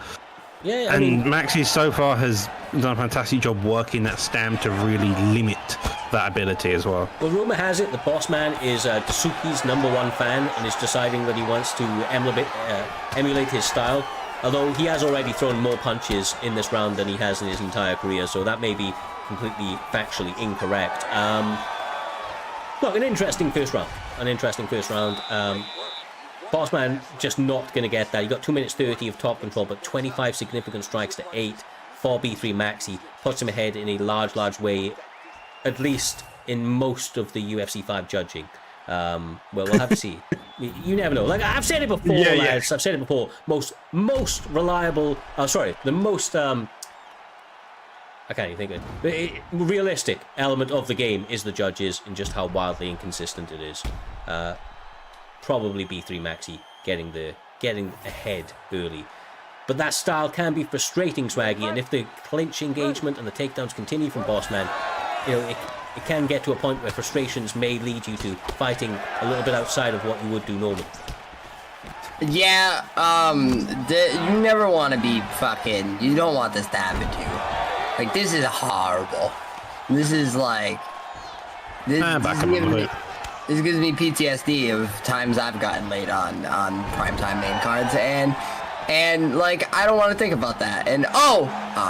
A: Yeah, I mean,
B: Maxi so far has done a fantastic job working that stam to really limit that ability as well.
A: Well, rumour has it the Bossman is Dasuki's #1 fan and is deciding that he wants to emulate his style. Although he has already thrown more punches in this round than he has in his entire career, so that may be completely factually incorrect. Look, an interesting first round. Bossman just not going to get that. He got 2 minutes 30 of top control, but 25 significant strikes to 8 for B3 Maxi. Puts him ahead in a large way, at least in most of the UFC 5 judging. Well, we'll have to see. You never know. Like I've said it before, lads. I've said it before. Most reliable. The most. I can't even think of it. Realistic element of the game is the judges and just how wildly inconsistent it is. Probably B3 Maxi getting ahead early. But that style can be frustrating, Swaggy, and if the clinch engagement and the takedowns continue from Bossman, you know, it can get to a point where frustrations may lead you to fighting a little bit outside of what you would do normally.
C: Yeah, you never want to be fucking... You don't want this to happen to you. Like, this is horrible. This is like... This gives me PTSD of times I've gotten late on primetime main cards, and like, I don't want to think about that. And oh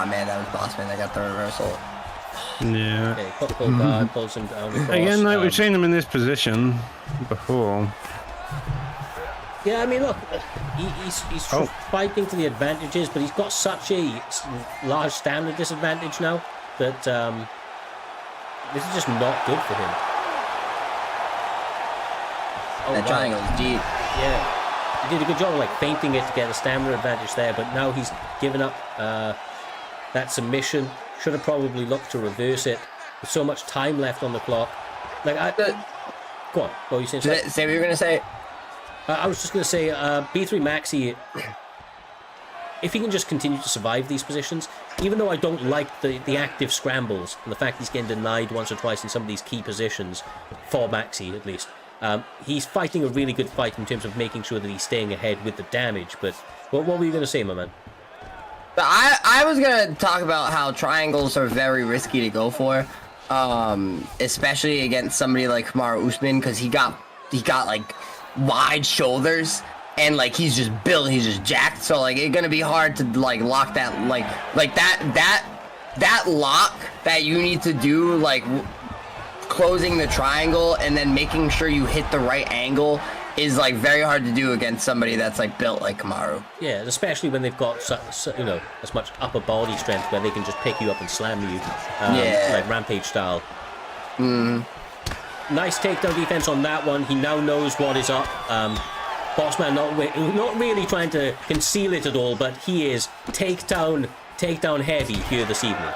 C: man, that was Bossman that got the reversal.
B: Yeah.
A: Okay, pulls him down across.
B: Again, like we've seen him in this position before.
A: Yeah, I mean, look, he's fighting to the advantages, but he's got such a large stamina disadvantage now that this is just not good for him.
C: That triangle is deep.
A: Yeah, he did a good job of like feinting it to get a stamina advantage there, but now he's given up that submission. Should have probably looked to reverse it. With so much time left on the clock. Like, go on. What were you saying?
C: Say what you were gonna say.
A: I was just gonna say, B3 Maxi, if he can just continue to survive these positions, even though I don't like the active scrambles and the fact he's getting denied once or twice in some of these key positions, for Maxi at least, he's fighting a really good fight in terms of making sure that he's staying ahead with the damage. But what were you going to say, my man?
C: I was going to talk about how triangles are very risky to go for, especially against somebody like Kamaru Usman, because he got like wide shoulders. And like he's just built, he's just jacked. So like it's gonna be hard to like lock that like that lock that you need to do, like closing the triangle and then making sure you hit the right angle, is like very hard to do against somebody that's like built like Kamaru.
A: Yeah, especially when they've got you know, as much upper body strength where they can just pick you up and slam you, like Rampage style.
C: Mm.
A: Nice takedown defense on that one. He now knows what is up. Bossman not really trying to conceal it at all, but he is takedown heavy here this evening.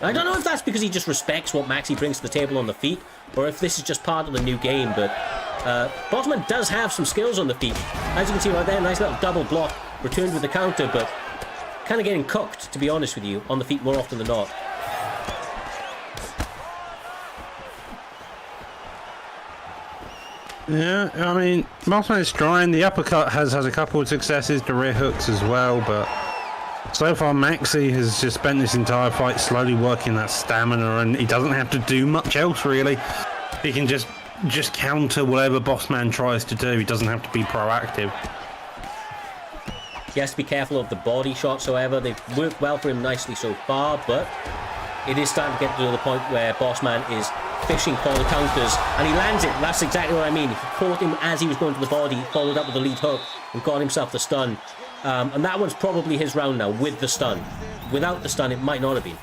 A: I don't know if that's because he just respects what Maxi brings to the table on the feet, or if this is just part of the new game, but Bossman does have some skills on the feet. As you can see right there, nice little double block, returned with the counter, but kind of getting cooked, to be honest with you, on the feet more often than not.
B: Yeah, I mean, Bossman is trying. The uppercut has a couple of successes, the rear hooks as well, but so far Maxi has just spent this entire fight slowly working that stamina, and he doesn't have to do much else really. He can just counter whatever Bossman tries to do. He doesn't have to be proactive.
A: He has to be careful of the body shots, however. They've worked well for him nicely so far, but it is starting to get to the point where Bossman is fishing for the counters, and he lands it. That's exactly what I mean. He caught him as he was going to the body, followed up with a lead hook, and got himself the stun. And that one's probably his round now, with the stun. Without the stun, it might not have been.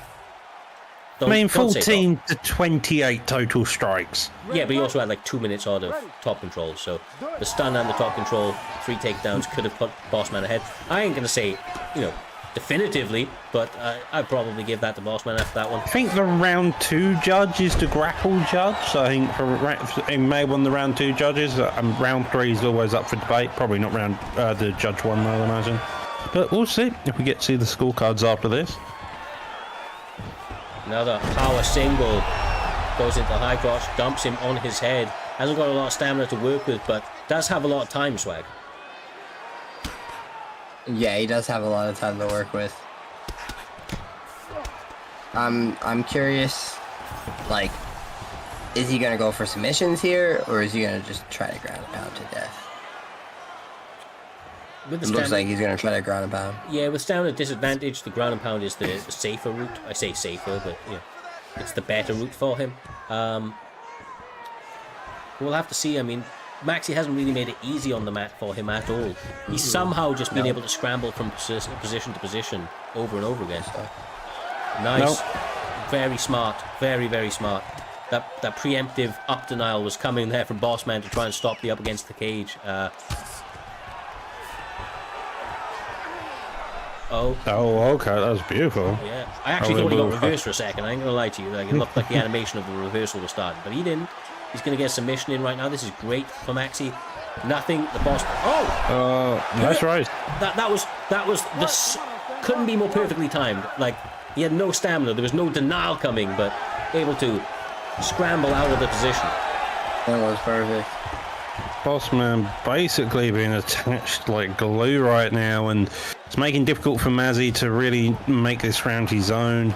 B: I mean, 14 to 28 total strikes.
A: Yeah, but he also had like 2 minutes odd of top control, so the stun and the top control, 3 takedowns could have put Bossman ahead. I ain't going to say, definitively, but I'd probably give that to Bossman after that one.
B: I think the round 2 judge is the grapple judge, so I think he may have won the round 2 judges. Round 3 is always up for debate, probably not the judge 1, I imagine. But we'll see if we get to see the scorecards after this.
A: Another power single, goes into high crotch, dumps him on his head. Hasn't got a lot of stamina to work with, but does have a lot of time, Swag.
C: Yeah, he does have a lot of time to work with. I'm curious, like, is he gonna go for submissions here, or is he gonna just try to ground and pound to death? It looks like he's going to try to ground and pound.
A: Yeah, with stamina disadvantage, the ground and pound is the safer route. I say safer, but it's the better route for him. We'll have to see. I mean, Maxi hasn't really made it easy on the mat for him at all. He's somehow just been able to scramble from position to position over and over again. Nice. Very smart. Very, very smart. That preemptive up denial was coming there from Bossman to try and stop the up against the cage. Oh, okay,
B: that was beautiful.
A: Yeah, I actually thought he got reversed for a second. I ain't gonna lie to you. Like, it looked like the animation of the reversal was starting, but he didn't. He's gonna get a submission in right now. This is great for Maxi. Nothing. The boss. Oh,
B: nice right.
A: That was this couldn't be more perfectly timed. Like, he had no stamina. There was no denial coming, but able to scramble out of the position.
C: That was perfect.
B: Bossman basically being attached like glue right now, and it's making it difficult for Mazzy to really make this round his own.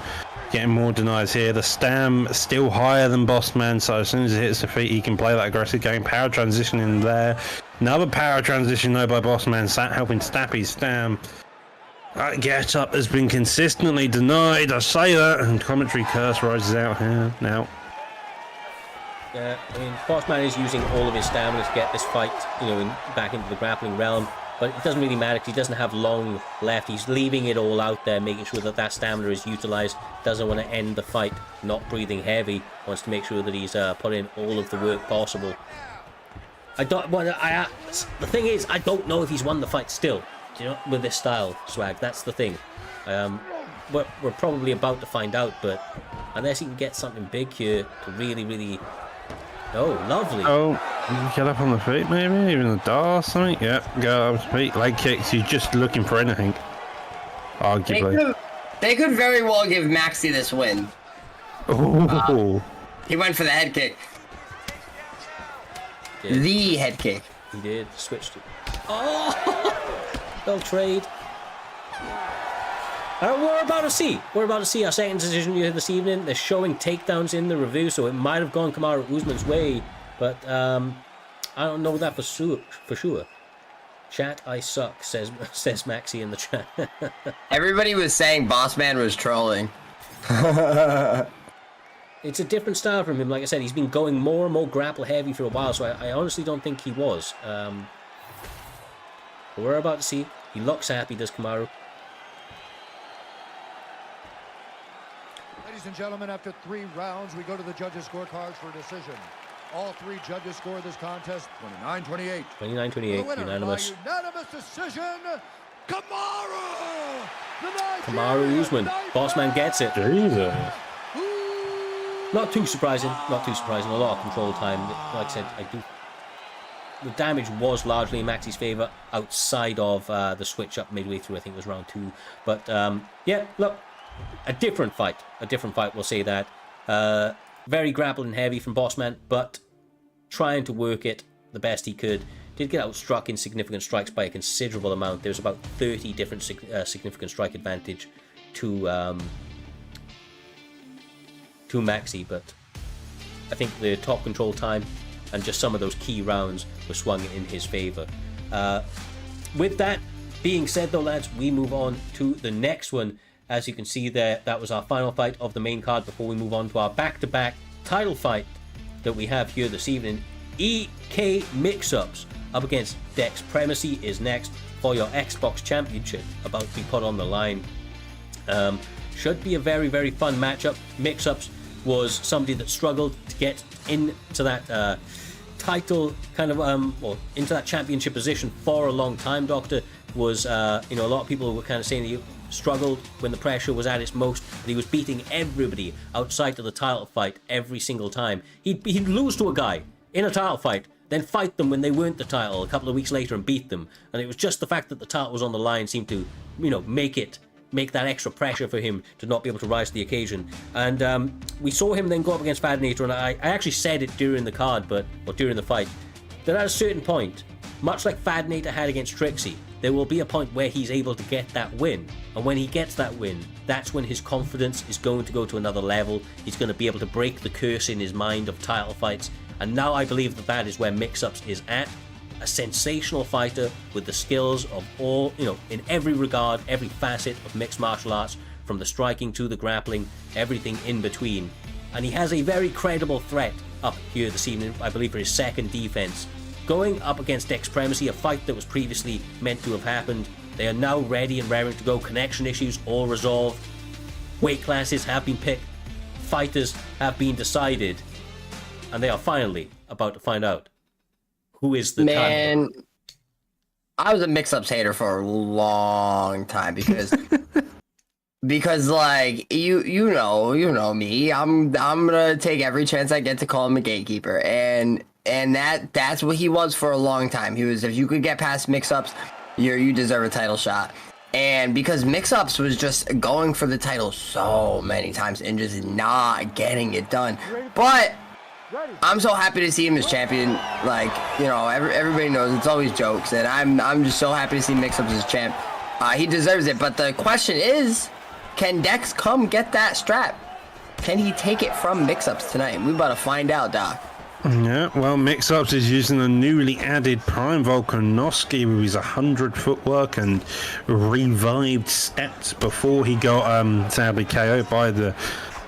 B: Getting more denies here. The stam still higher than Bossman, so as soon as it hits the feet, he can play that aggressive game. Power transition in there. Another power transition though by Bossman, helping stap his stam. That get up has been consistently denied. I say that, and commentary curse rises out here now.
A: Yeah, I mean, Bossman is using all of his stamina to get this fight, back into the grappling realm. But it doesn't really matter because he doesn't have long left. He's leaving it all out there, making sure that stamina is utilized. Doesn't want to end the fight not breathing heavy. Wants to make sure that he's put in all of the work possible. The thing is, I don't know if he's won the fight still. With this style, Swag. That's the thing. We're probably about to find out, but unless he can get something big here to really, really... Oh, lovely.
B: Oh, get up on the feet, maybe? Even the door or something? Yep, go up the feet. Leg kicks, he's just looking for anything. Arguably.
C: They could very well give Maxi this win.
B: Ooh.
C: He went for the head kick. The head kick.
A: He did. Switched it. Oh! They'll trade. We're about to see our second decision here this evening. They're showing takedowns in the review, so it might have gone Kamaru Usman's way, but I don't know that for sure. Chat, I suck, says Maxi in the chat.
C: Everybody was saying Bossman was trolling.
A: It's a different style from him. Like I said, he's been going more and more grapple heavy for a while, so I honestly don't think he was. But we're about to see. He looks happy, does Kamaru.
F: Ladies and gentlemen, after 3 rounds, we go to the judges' scorecards for a decision. All three judges scored this contest 29-28.
A: 29-28, unanimous.
F: Unanimous decision, Kamaru!
A: Kamaru Usman. Bossman gets it.
B: Jesus.
A: Not too surprising. Not too surprising. A lot of control time. Like I said, the damage was largely in Maxi's favor outside of the switch up midway through. I think it was round 2. But yeah, look, a different fight. A different fight, we'll say that. Very grappled and heavy from Bossman, but trying to work it the best he could. Did get outstruck in significant strikes by a considerable amount. There's about 30 different significant strike advantage to Maxi, but I think the top control time and just some of those key rounds were swung in his favor. With that being said though, lads, we move on to the next one. As you can see there, that was our final fight of the main card before we move on to our back-to-back title fight that we have here this evening. EK Mixups up against Dexpremacy is next for your Xbox Championship, about to be put on the line. Should be a very, very fun matchup. Mixups was somebody that struggled to get into that title kind of or into that championship position for a long time. Doctor was a lot of people were kind of saying that he struggled when the pressure was at its most, but he was beating everybody outside of the title fight every single time. He'd lose to a guy in a title fight, then fight them when they weren't the title a couple of weeks later and beat them. And it was just the fact that the title was on the line seemed to, make that extra pressure for him to not be able to rise to the occasion. And we saw him then go up against Fadinator, and I actually said it during the card, or during the fight, that at a certain point, much like Fadinator had against Trixie, there will be a point where he's able to get that win. And when he gets that win, that's when his confidence is going to go to another level. He's going to be able to break the curse in his mind of title fights. And now I believe that is where Mixups is at. A sensational fighter with the skills of all, in every regard, every facet of mixed martial arts, from the striking to the grappling, everything in between. And he has a very credible threat up here this evening, I believe, for his second defense. Going up against Dexpremacy, a fight that was previously meant to have happened. They are now ready and raring to go. Connection issues all resolved. Weight classes have been picked. Fighters have been decided. And they are finally about to find out who is the
C: man. I was a Mixups hater for a long time because like you know me. I'm gonna take every chance I get to call him a gatekeeper, and that's what he was for a long time. He was, if you could get past Mixups, you deserve a title shot. And because Mixups was just going for the title so many times and just not getting it done. But I'm so happy to see him as champion. Like, everybody knows it's always jokes, and I'm just so happy to see Mixups as champ. He deserves it. But the question is, can Dex come get that strap? Can he take it from Mixups tonight? We about to find out, Doc.
B: Yeah, well, Mixups is using a newly added Prime Volkanovski with his 100 footwork and revived stats before he got sadly KO'd by the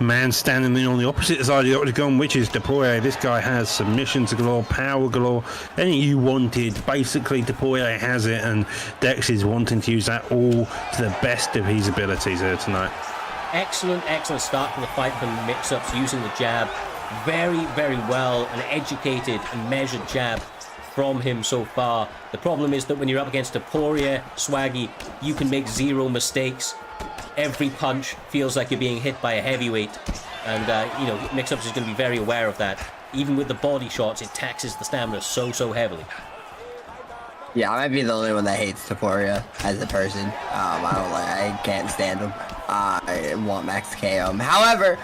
B: man standing on the opposite side of the octagon, which is Depoye. This guy has submissions galore, power galore, anything you wanted. Basically, Depoye has it, and Dex is wanting to use that all to the best of his abilities here tonight.
A: Excellent start to the fight from Mixups, using the jab. Very, very well, an educated and measured jab from him so far. The problem is that when you're up against Depoye, Swaggy, you can make zero mistakes. Every punch feels like you're being hit by a heavyweight, and Mixups is going to be very aware of that. Even with the body shots, it taxes the stamina so heavily.
C: Yeah, I might be the only one that hates Depoye as a person. I can't stand him. I want Max to KO him. However,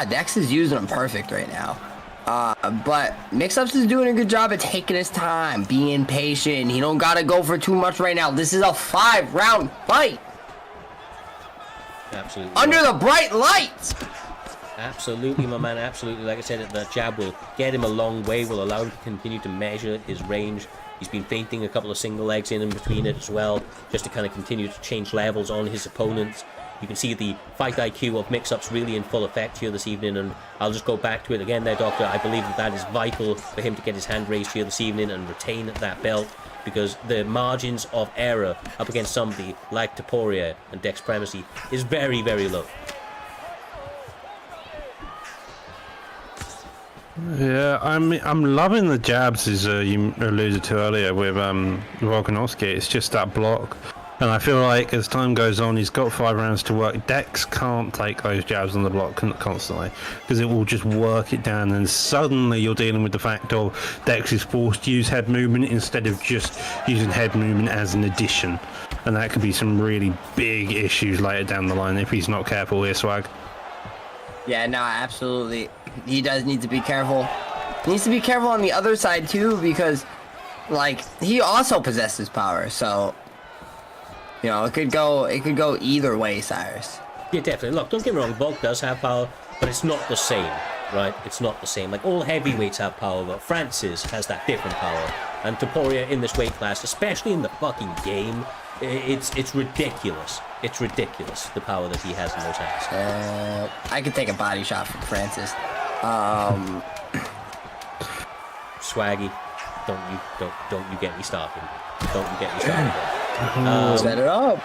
C: Dex is using him perfect right now. But Mixups is doing a good job at taking his time, being patient. He don't gotta go for too much right now. This is a 5-round fight.
A: Absolutely.
C: Under the bright lights.
A: Absolutely, my man. Absolutely. Like I said, the jab will get him a long way, will allow him to continue to measure his range. He's been feinting a couple of single legs in between it as well, just to kind of continue to change levels on his opponents. You can see the fight IQ of Mixups really in full effect here this evening, and I'll just go back to it again there, Doctor. I believe that is vital for him to get his hand raised here this evening and retain that belt, because the margins of error up against somebody like Depoye and Dexpremacy is very, very low.
B: Yeah, I'm loving the jabs as you alluded to earlier with Volkanovski. It's just that block, and I feel like as time goes on, he's got 5 rounds to work. Dex can't take those jabs on the block constantly because it will just work it down, and suddenly you're dealing with the fact of Dex is forced to use head movement instead of just using head movement as an addition, and that could be some really big issues later down the line if he's not careful here, Swag.
C: Yeah, no, absolutely. He does need to be careful. He needs to be careful on the other side too, because like he also possesses power, so you know it could go either way, Cyrus.
A: Yeah, definitely. Look, don't get me wrong, Volk does have power, but it's not the same, right? It's not the same. Like, all heavyweights have power, but Francis has that different power. And Topuria in this weight class, especially in the fucking game, it's ridiculous. It's ridiculous, the power that he has in those hands.
C: I could take a body shot from Francis.
A: Swaggy, don't you get me started. Don't you get me started.
C: Set it up.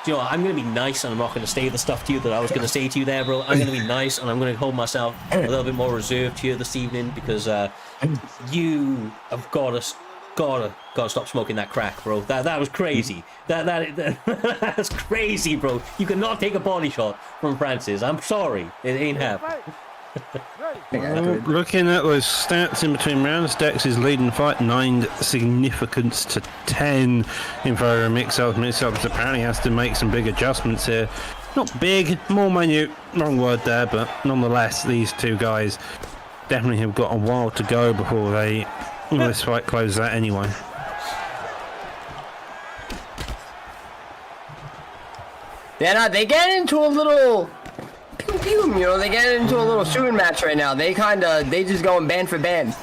A: You know, I'm going to be nice and I'm not going to say the stuff to you that I was going to say to you there, bro. I'm going to be nice and I'm going to hold myself a little bit more reserved here this evening because you have got to stop smoking that crack, bro. That was crazy. That's crazy, bro. You cannot take a body shot from Francis. I'm sorry. It ain't happening.
B: Looking at those stats in between rounds, Dex is leading the fight 9 significance to 10 in favor of Mixups. Mixups apparently has to make some big adjustments here. Not big, more minute, wrong word there, but nonetheless, these two guys definitely have got a while to go before this fight closes out anyway.
C: Yeah, they get into a little you know, they get into a little shooting match right now. They just going band for band.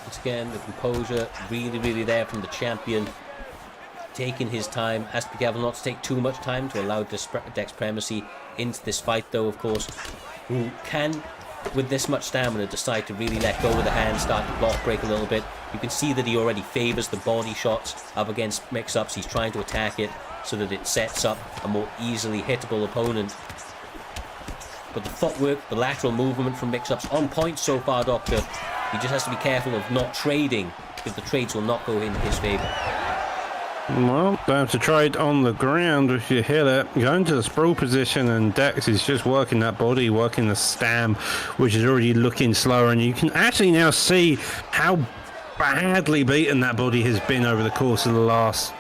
A: Once again, the composure really there from the champion. Taking his time, has to be careful not to take too much time to allow Dexpremacy into this fight, though, of course, who can, with this much stamina, decide to really let go of the hand, start to block break a little bit. You can see that he already favors the body shots up against Mixups. He's trying to attack it so that it sets up a more easily hittable opponent. But the footwork, the lateral movement from Mixups on point so far, Doctor. He just has to be careful of not trading, because the trades will not go in his favor.
B: Well, they have to trade on the ground if you hit it. Going to the sprawl position, and Dex is just working that body, working the stam, which is already looking slower. And you can actually now see how badly beaten that body has been over the course of the last,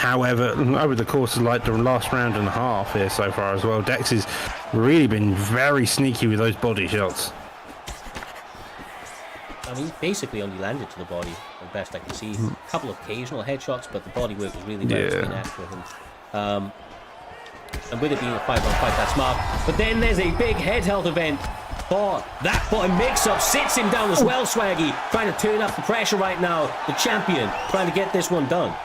B: over the course of like the last round and a half here so far as well. Dex has really been very sneaky with those body shots.
A: I mean, basically only landed to the body, as best I can see. A couple of occasional headshots, but the body work was really well been after him. And with it being a 5-on-5, that's smart. But then there's a big head health event for that boy. Mixup sits him down as well, Swaggy. Trying to turn up the pressure right now. The champion trying to get this one done.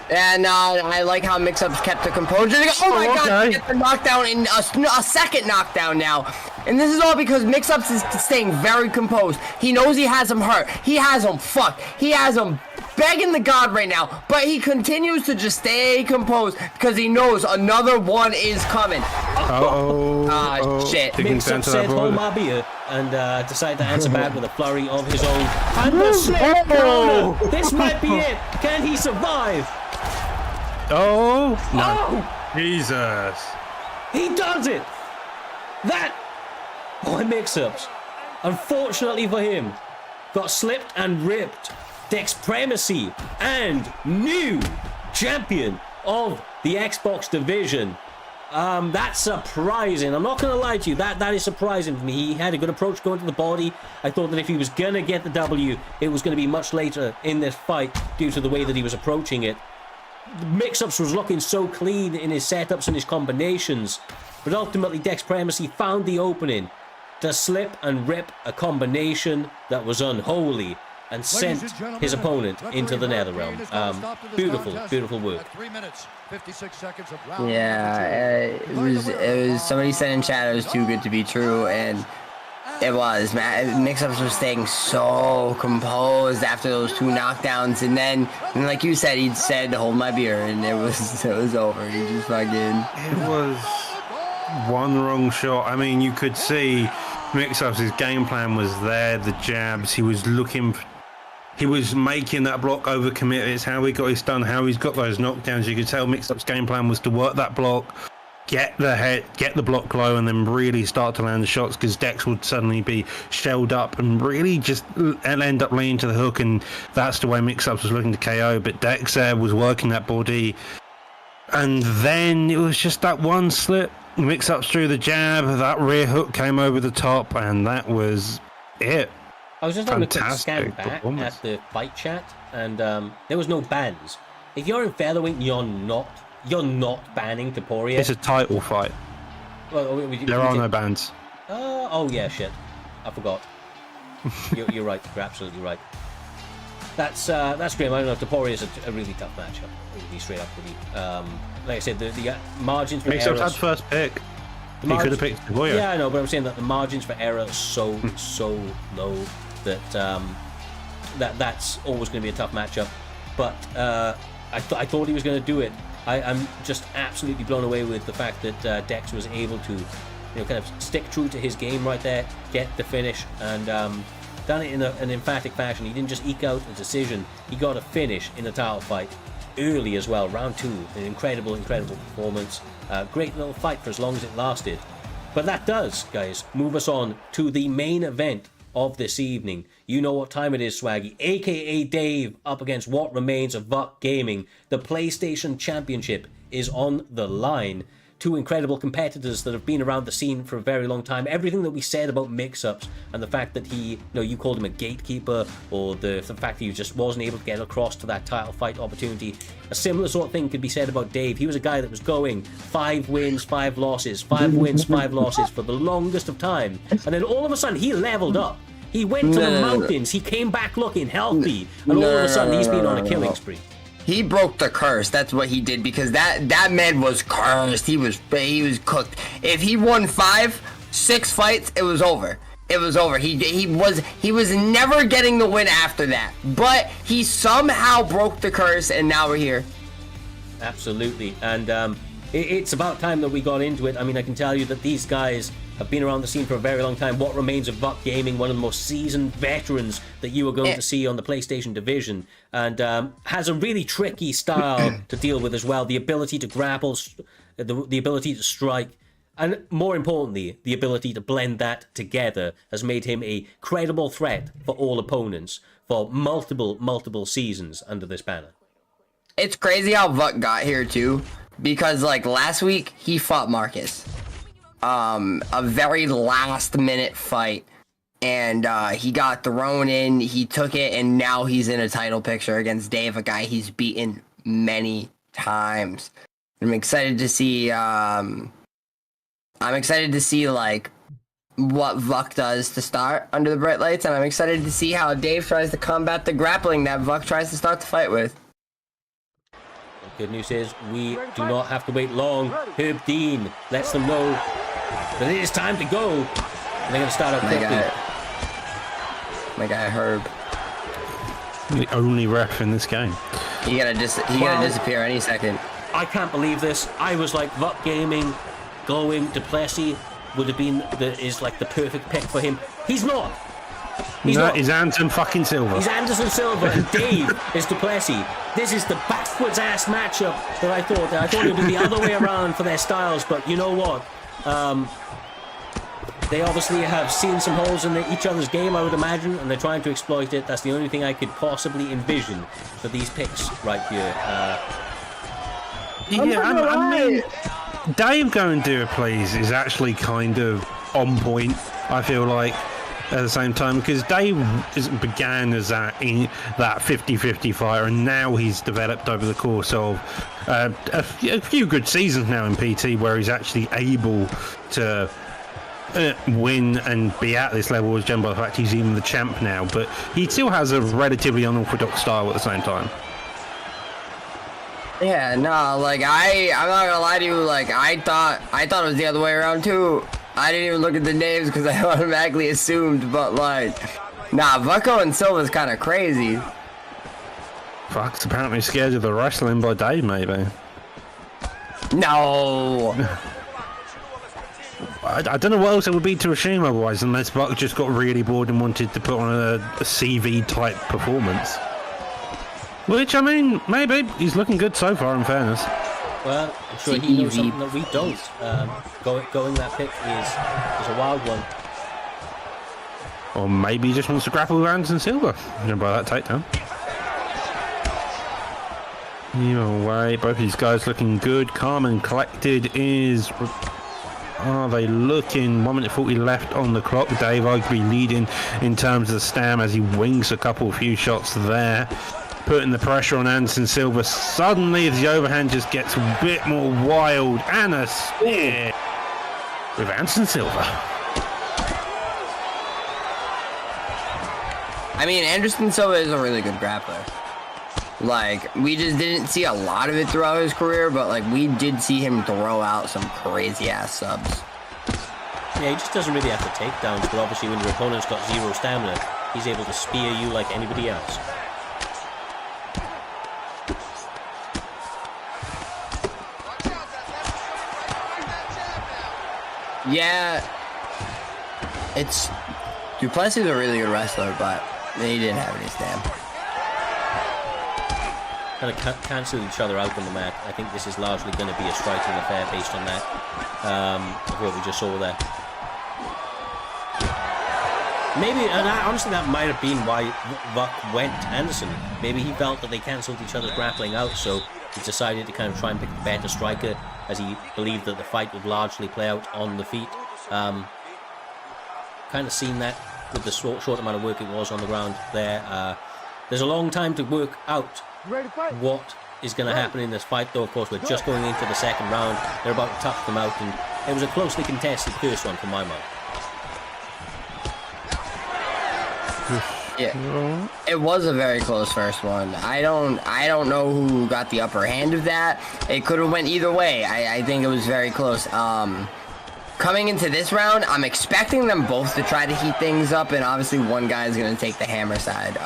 C: And I like how Mixups kept the composure. Oh my god, get the knockdown in a second knockdown now. And this is all because Mixups is staying very composed. He knows he has him hurt. He has him fucked. He has him begging the god right now. But he continues to just stay composed because he knows another one is coming. Shit.
A: Mixup said, hold my beer, and decided to answer back with a flurry of his own. And the slip corner. This might be it. Can he survive?
B: Oh, no.
A: Oh!
B: Jesus.
A: He does it! That boy Mixups, unfortunately for him, got slipped and ripped. Dexpremacy and new champion of the Xbox division. That's surprising. I'm not going to lie to you. That is surprising for me. He had a good approach going to the body. I thought that if he was going to get the W, it was going to be much later in this fight due to the way that he was approaching it. Mixups was looking so clean in his setups and his combinations, but ultimately Dexpremacy found the opening to slip and rip a combination that was unholy and sent his opponent into the Netherrealm. Beautiful work.
F: 3 minutes, 56 seconds of
C: round. Yeah, it was. Somebody said in chat it was too good to be true, and it was, man. Mixups was staying so composed after those 2 knockdowns, and then, like you said, he said, "Hold my beer," and it was over. He just fucking.
B: It was one wrong shot. I mean, you could see Mixups' game plan was there, the jabs. He was making that block overcommit. It's how he got his stun, how he's got those knockdowns. You could tell Mixups' game plan was to work that block, get the block low, and then really start to land the shots, because Dex would suddenly be shelled up and really just end up leaning to the hook, and that's the way Mixups was looking to KO. But Dex was working that body, and then it was just that one slip. Mixups threw the jab, that rear hook came over the top, and that was it.
A: I was just having a quick scan
B: Fantastic
A: back
B: performance.
A: at the fight chat, and there was no bans. If you're in featherweight, you're not banning Taporia.
B: It's a title fight.
A: Well,
B: There are no bans.
A: Oh yeah, shit. I forgot. You're right. You're absolutely right. That's great. I don't know if Taporia is a really tough matchup. Really straight up with me. Like I said, the margins for
B: Mixups
A: error.
B: had first pick. He could have picked Taporia.
A: Yeah, I know, but I'm saying that the margins for error are so low that that's always going to be a tough matchup. But I thought he was going to do it. I'm just absolutely blown away with the fact that Dex was able to, kind of stick true to his game right there, get the finish, and done it in an emphatic fashion. He didn't just eke out a decision; he got a finish in the title fight early as well. Round 2, an incredible performance. Great little fight for as long as it lasted. But that does, guys, move us on to the main event of this evening. You know what time it is, Swaggy, aka Dave, up against what remains of Vuck Gaming. The PlayStation Championship is on the line. Two incredible competitors that have been around the scene for a very long time. Everything that we said about Mixups and the fact that he, you called him a gatekeeper, or the fact that he just wasn't able to get across to that title fight opportunity. A similar sort of thing could be said about Dave. He was a guy that was going 5 wins, 5 losses, 5 wins, 5 losses for the longest of time. And then all of a sudden he leveled up. He went to the mountains. He came back looking healthy. And all of a sudden he's been on a killing spree.
C: He broke the curse. That's what he did, because that man was cursed. He was cooked. If he won 6 fights, it was over. It was over. He was never getting the win after that. But he somehow broke the curse, and now we're here.
A: Absolutely. And it's about time that we got into it. I mean, I can tell you that these guys have been around the scene for a very long time. What remains of Vuck Gaming, one of the most seasoned veterans that you are going to see on the PlayStation division, and has a really tricky style to deal with as well. The ability to grapple, the ability to strike, and more importantly, the ability to blend that together has made him a credible threat for all opponents for multiple seasons under this banner.
C: It's crazy how Vuck got here too, because like last week he fought Marcus. A very last minute fight, and he got thrown in, he took it, and now he's in a title picture against Dave, a guy he's beaten many times. I'm excited to see like what Vuck does to start under the bright lights, and I'm excited to see how Dave tries to combat the grappling that Vuck tries to start the fight with.
A: Good news is we do not have to wait long. Herb Dean lets them know that it is time to go. And they're going to start out quickly.
C: My guy Herb.
B: The only ref in this game.
C: He gonna disappear any second.
A: I can't believe this. I was like, Vuck Gaming going Duplessis would have been is like the perfect pick for him. He's not.
B: He's Anderson fucking Silva.
A: He's Anderson Silva, and Dave is Duplessis. This is the backwards ass matchup that I thought. I thought it would be the other way around for their styles, but you know what? They obviously have seen some holes in each other's game, I would imagine, and they're trying to exploit it. That's the only thing I could possibly envision for these picks right here.
B: I mean, Dave going Duplessis is actually kind of on point, I feel like, at the same time, because Dave began as that 50-50 fighter, and now he's developed over the course of a few good seasons now in PT, where he's actually able to win and be at this level, as judged by the fact he's even the champ now. But he still has a relatively unorthodox style at the same time.
C: Yeah, no, like I'm not gonna lie to you, like I thought it was the other way around too. I didn't even look at the names because I automatically assumed, but like, nah, Vucko and Silva's kind of crazy.
B: Fuck's apparently scared of the wrestling by Dave, maybe.
C: No.
B: I don't know what else it would be to assume otherwise, unless Buck just got really bored and wanted to put on a CV type performance. Which, I mean, maybe. He's looking good so far, in fairness.
A: Well, I'm sure he knows something that we don't. Going that pick is a wild one.
B: Or maybe he just wants to grapple with Anderson Silva. You know, by that takedown. Either way, both of these guys looking good. Calm and collected is... Are they looking? 1 minute 40 left on the clock. Dave arguably leading in terms of the stam as he wings a few shots there. Putting the pressure on Anderson Silva. Suddenly the overhand just gets a bit more wild. And a spear with Anderson Silva.
C: I mean, Anderson Silva is a really good grappler. Like, we just didn't see a lot of it throughout his career, but, like, we did see him throw out some crazy-ass subs.
A: Yeah, he just doesn't really have to take downs, but obviously when your opponent's got zero stamina, he's able to spear you like anybody else.
C: Yeah, Duplessis is a really good wrestler, but he didn't have any stam.
A: Kind of cancel each other out on the mat. I think this is largely going to be a striking affair based on that, of what we just saw there. Maybe, and honestly that might have been why Buck went Anderson. Maybe he felt that they cancelled each other's grappling out, so he decided to kind of try and pick the better striker, as he believed that the fight would largely play out on the feet. Kind of seen that with the short amount of work it was on the ground there. There's a long time to work out what is going to happen in this fight, though. Of course, we're just going into the second round. They're about to tough them out, and it was a closely contested first one for my mind.
C: Yeah, it was a very close first one. I don't know who got the upper hand of that. It could have went either way. I think it was very close. Coming into this round, I'm expecting them both to try to heat things up, and obviously one guy is going to take the hammer side.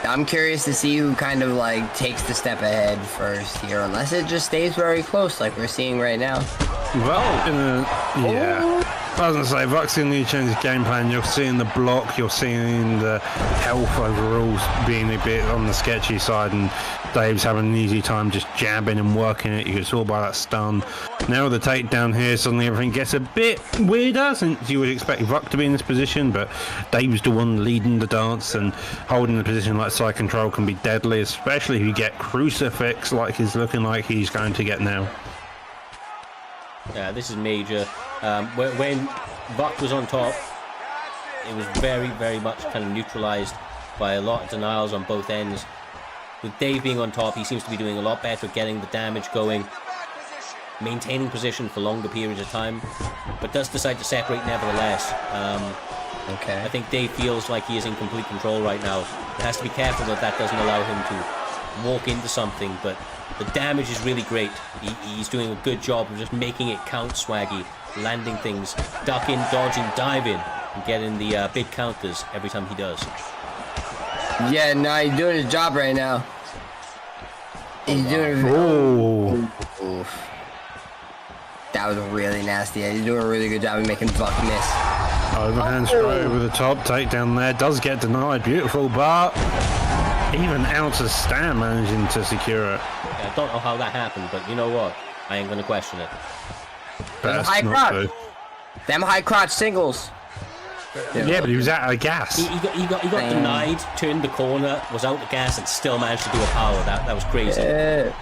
C: I'm curious to see who kind of like takes the step ahead first here, unless it just stays very close like we're seeing right now.
B: Well, yeah. I was going to say, Buck's going to need to change his game plan. You're seeing the block, you're seeing the health overall being a bit on the sketchy side, and Dave's having an easy time just jabbing and working it. You saw by that stun. Now the takedown here, suddenly everything gets a bit weirder, since you would expect Buck to be in this position, but Dave's the one leading the dance, and holding the position like side control can be deadly, especially if you get crucifix like he's looking like he's going to get now.
A: Yeah, this is major. When Buck was on top, it was very, very much kind of neutralized by a lot of denials on both ends. With Dave being on top, he seems to be doing a lot better at getting the damage going, maintaining position for longer periods of time, but does decide to separate nevertheless.
C: Okay.
A: I think Dave feels like he is in complete control right now. He has to be careful that doesn't allow him to walk into something, but the damage is really great. He's doing a good job of just making it count, Swaggy, landing things, ducking, dodging, diving, and getting the big counters every time he does.
C: Yeah, no, he's doing his job right now. He's doing. Oof. That was really nasty. He's doing a really good job of making Buck miss.
B: Overhand straight over the top, takedown there, does get denied, beautiful, but even out of stand managing to secure it.
A: I don't know how that happened, but you know what? I ain't going to question it.
C: Them high crotch. Them high crotch singles.
B: Yeah, but he was out of gas.
A: He got denied, turned the corner, was out of gas, and still managed to do a power. That was crazy.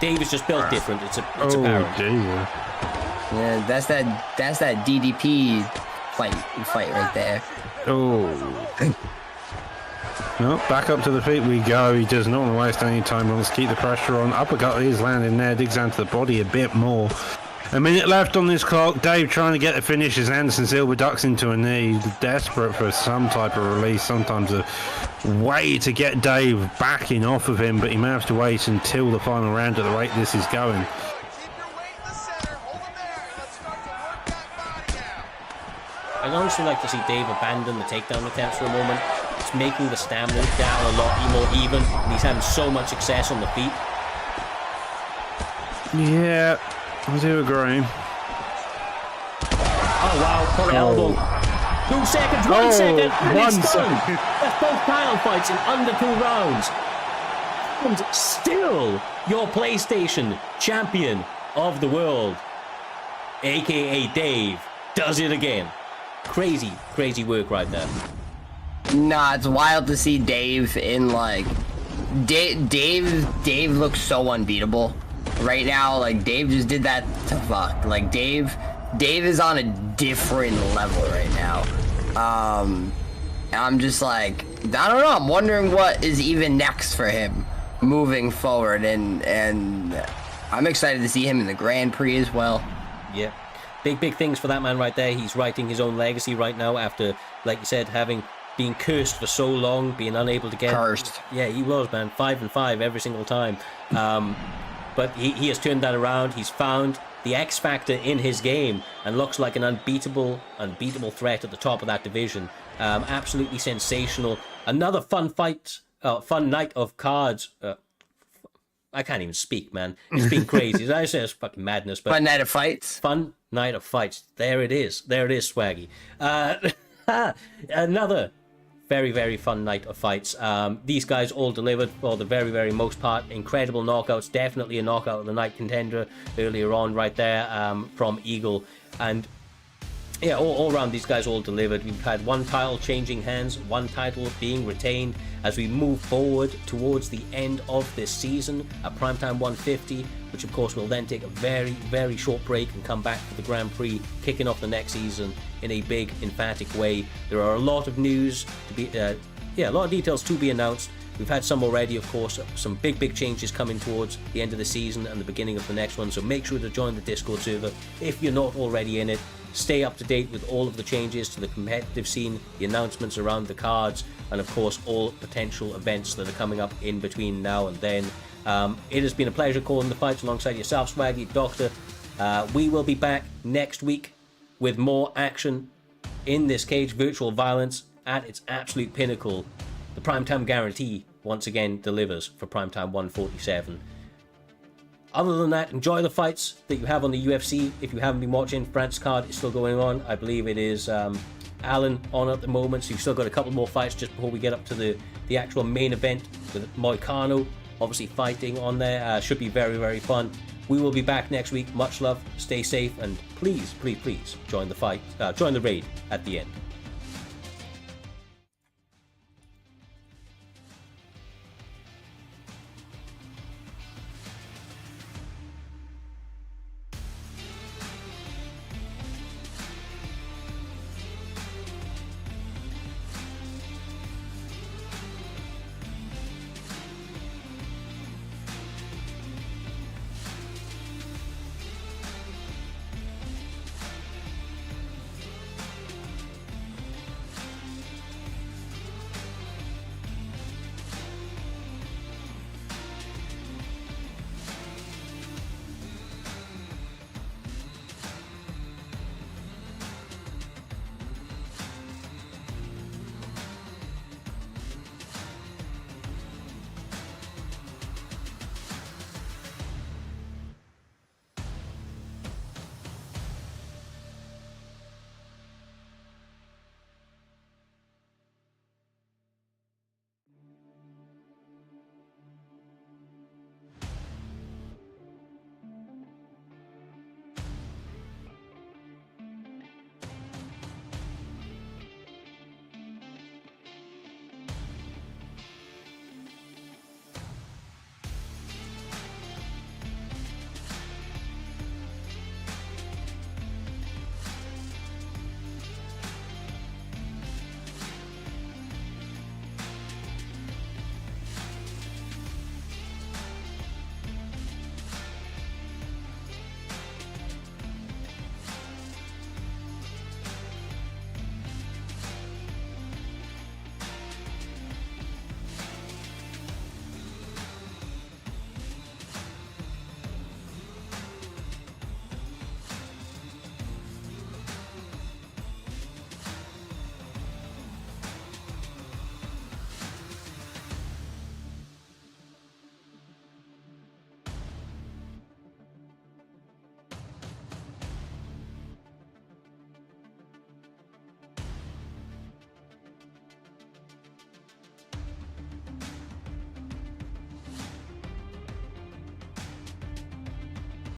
A: Dave is just built different. It's apparent.
B: Dear.
C: Yeah, that's that DDP fight right there.
B: Oh. No, back up to the feet we go. He does not want to waste any time. Wants to keep the pressure on. Uppercut is landing there. Digs down to the body a bit more. A minute left on this clock. Dave trying to get the finish as Anderson Silva ducks into a knee. Desperate for some type of release. Sometimes a way to get Dave backing off of him, but he may have to wait until the final round at the rate this is going.
A: I'd honestly like to see Dave abandon the takedown attempts for a moment. It's making the stamina down a lot more even, and he's having so much success on the feet.
B: Yeah, I do agree.
A: wow, for elbow. 2 seconds, 1 second, and
B: one
A: it's done.
B: second.
A: That's both title fights in under 2 rounds. And still your PlayStation champion of the world, aka Dave, does it again. Crazy, crazy work right there.
C: Nah, it's wild to see Dave in like Dave looks so unbeatable right now. Like Dave just did that to fuck. Like Dave is on a different level right now. I'm just like, I don't know. I'm wondering what is even next for him moving forward, and I'm excited to see him in the Grand Prix as well.
A: Yeah, big things for that man right there. He's writing his own legacy right now after, like you said, having been cursed for so long, being unable to get...
C: Cursed.
A: Yeah, he was, man. 5-5 every single time. But he has turned that around. He's found the X factor in his game and looks like an unbeatable threat at the top of that division. Absolutely sensational. Another fun night of cards. I can't even speak, man. It's been crazy. I say it's fucking madness. But
C: Fun night of fights.
A: Fun night of fights. There it is. There it is, Swaggy. Another very fun night of fights. These guys all delivered for the very most part. Incredible knockouts. Definitely a knockout of the night contender earlier on right there from Eagle. And yeah, all around these guys all delivered. We've had one title changing hands, one title being retained as we move forward towards the end of this season at Primetime 150, which of course will then take a very short break and come back for the Grand Prix, kicking off the next season in a big, emphatic way. There are a lot of news to be, a lot of details to be announced. We've had some already, of course, some big changes coming towards the end of the season and the beginning of the next one, so make sure to join the Discord server if you're not already in it. Stay up to date with all of the changes to the competitive scene, the announcements around the cards, and of course all potential events that are coming up in between now and then. It has been a pleasure calling the fights alongside yourself, Swaggy, Doctor. We will be back next week with more action in this cage. Virtual violence at its absolute pinnacle. The Primetime guarantee once again delivers for Primetime 147. Other than that, enjoy the fights that you have on the UFC. If you haven't been watching, France's card is still going on. I believe it is Allen on at the moment, so you've still got a couple more fights just before we get up to the actual main event with Moicano obviously fighting on there. Should be very fun. We will be back next week. Much love, stay safe, and please join the fight, join the raid at the end.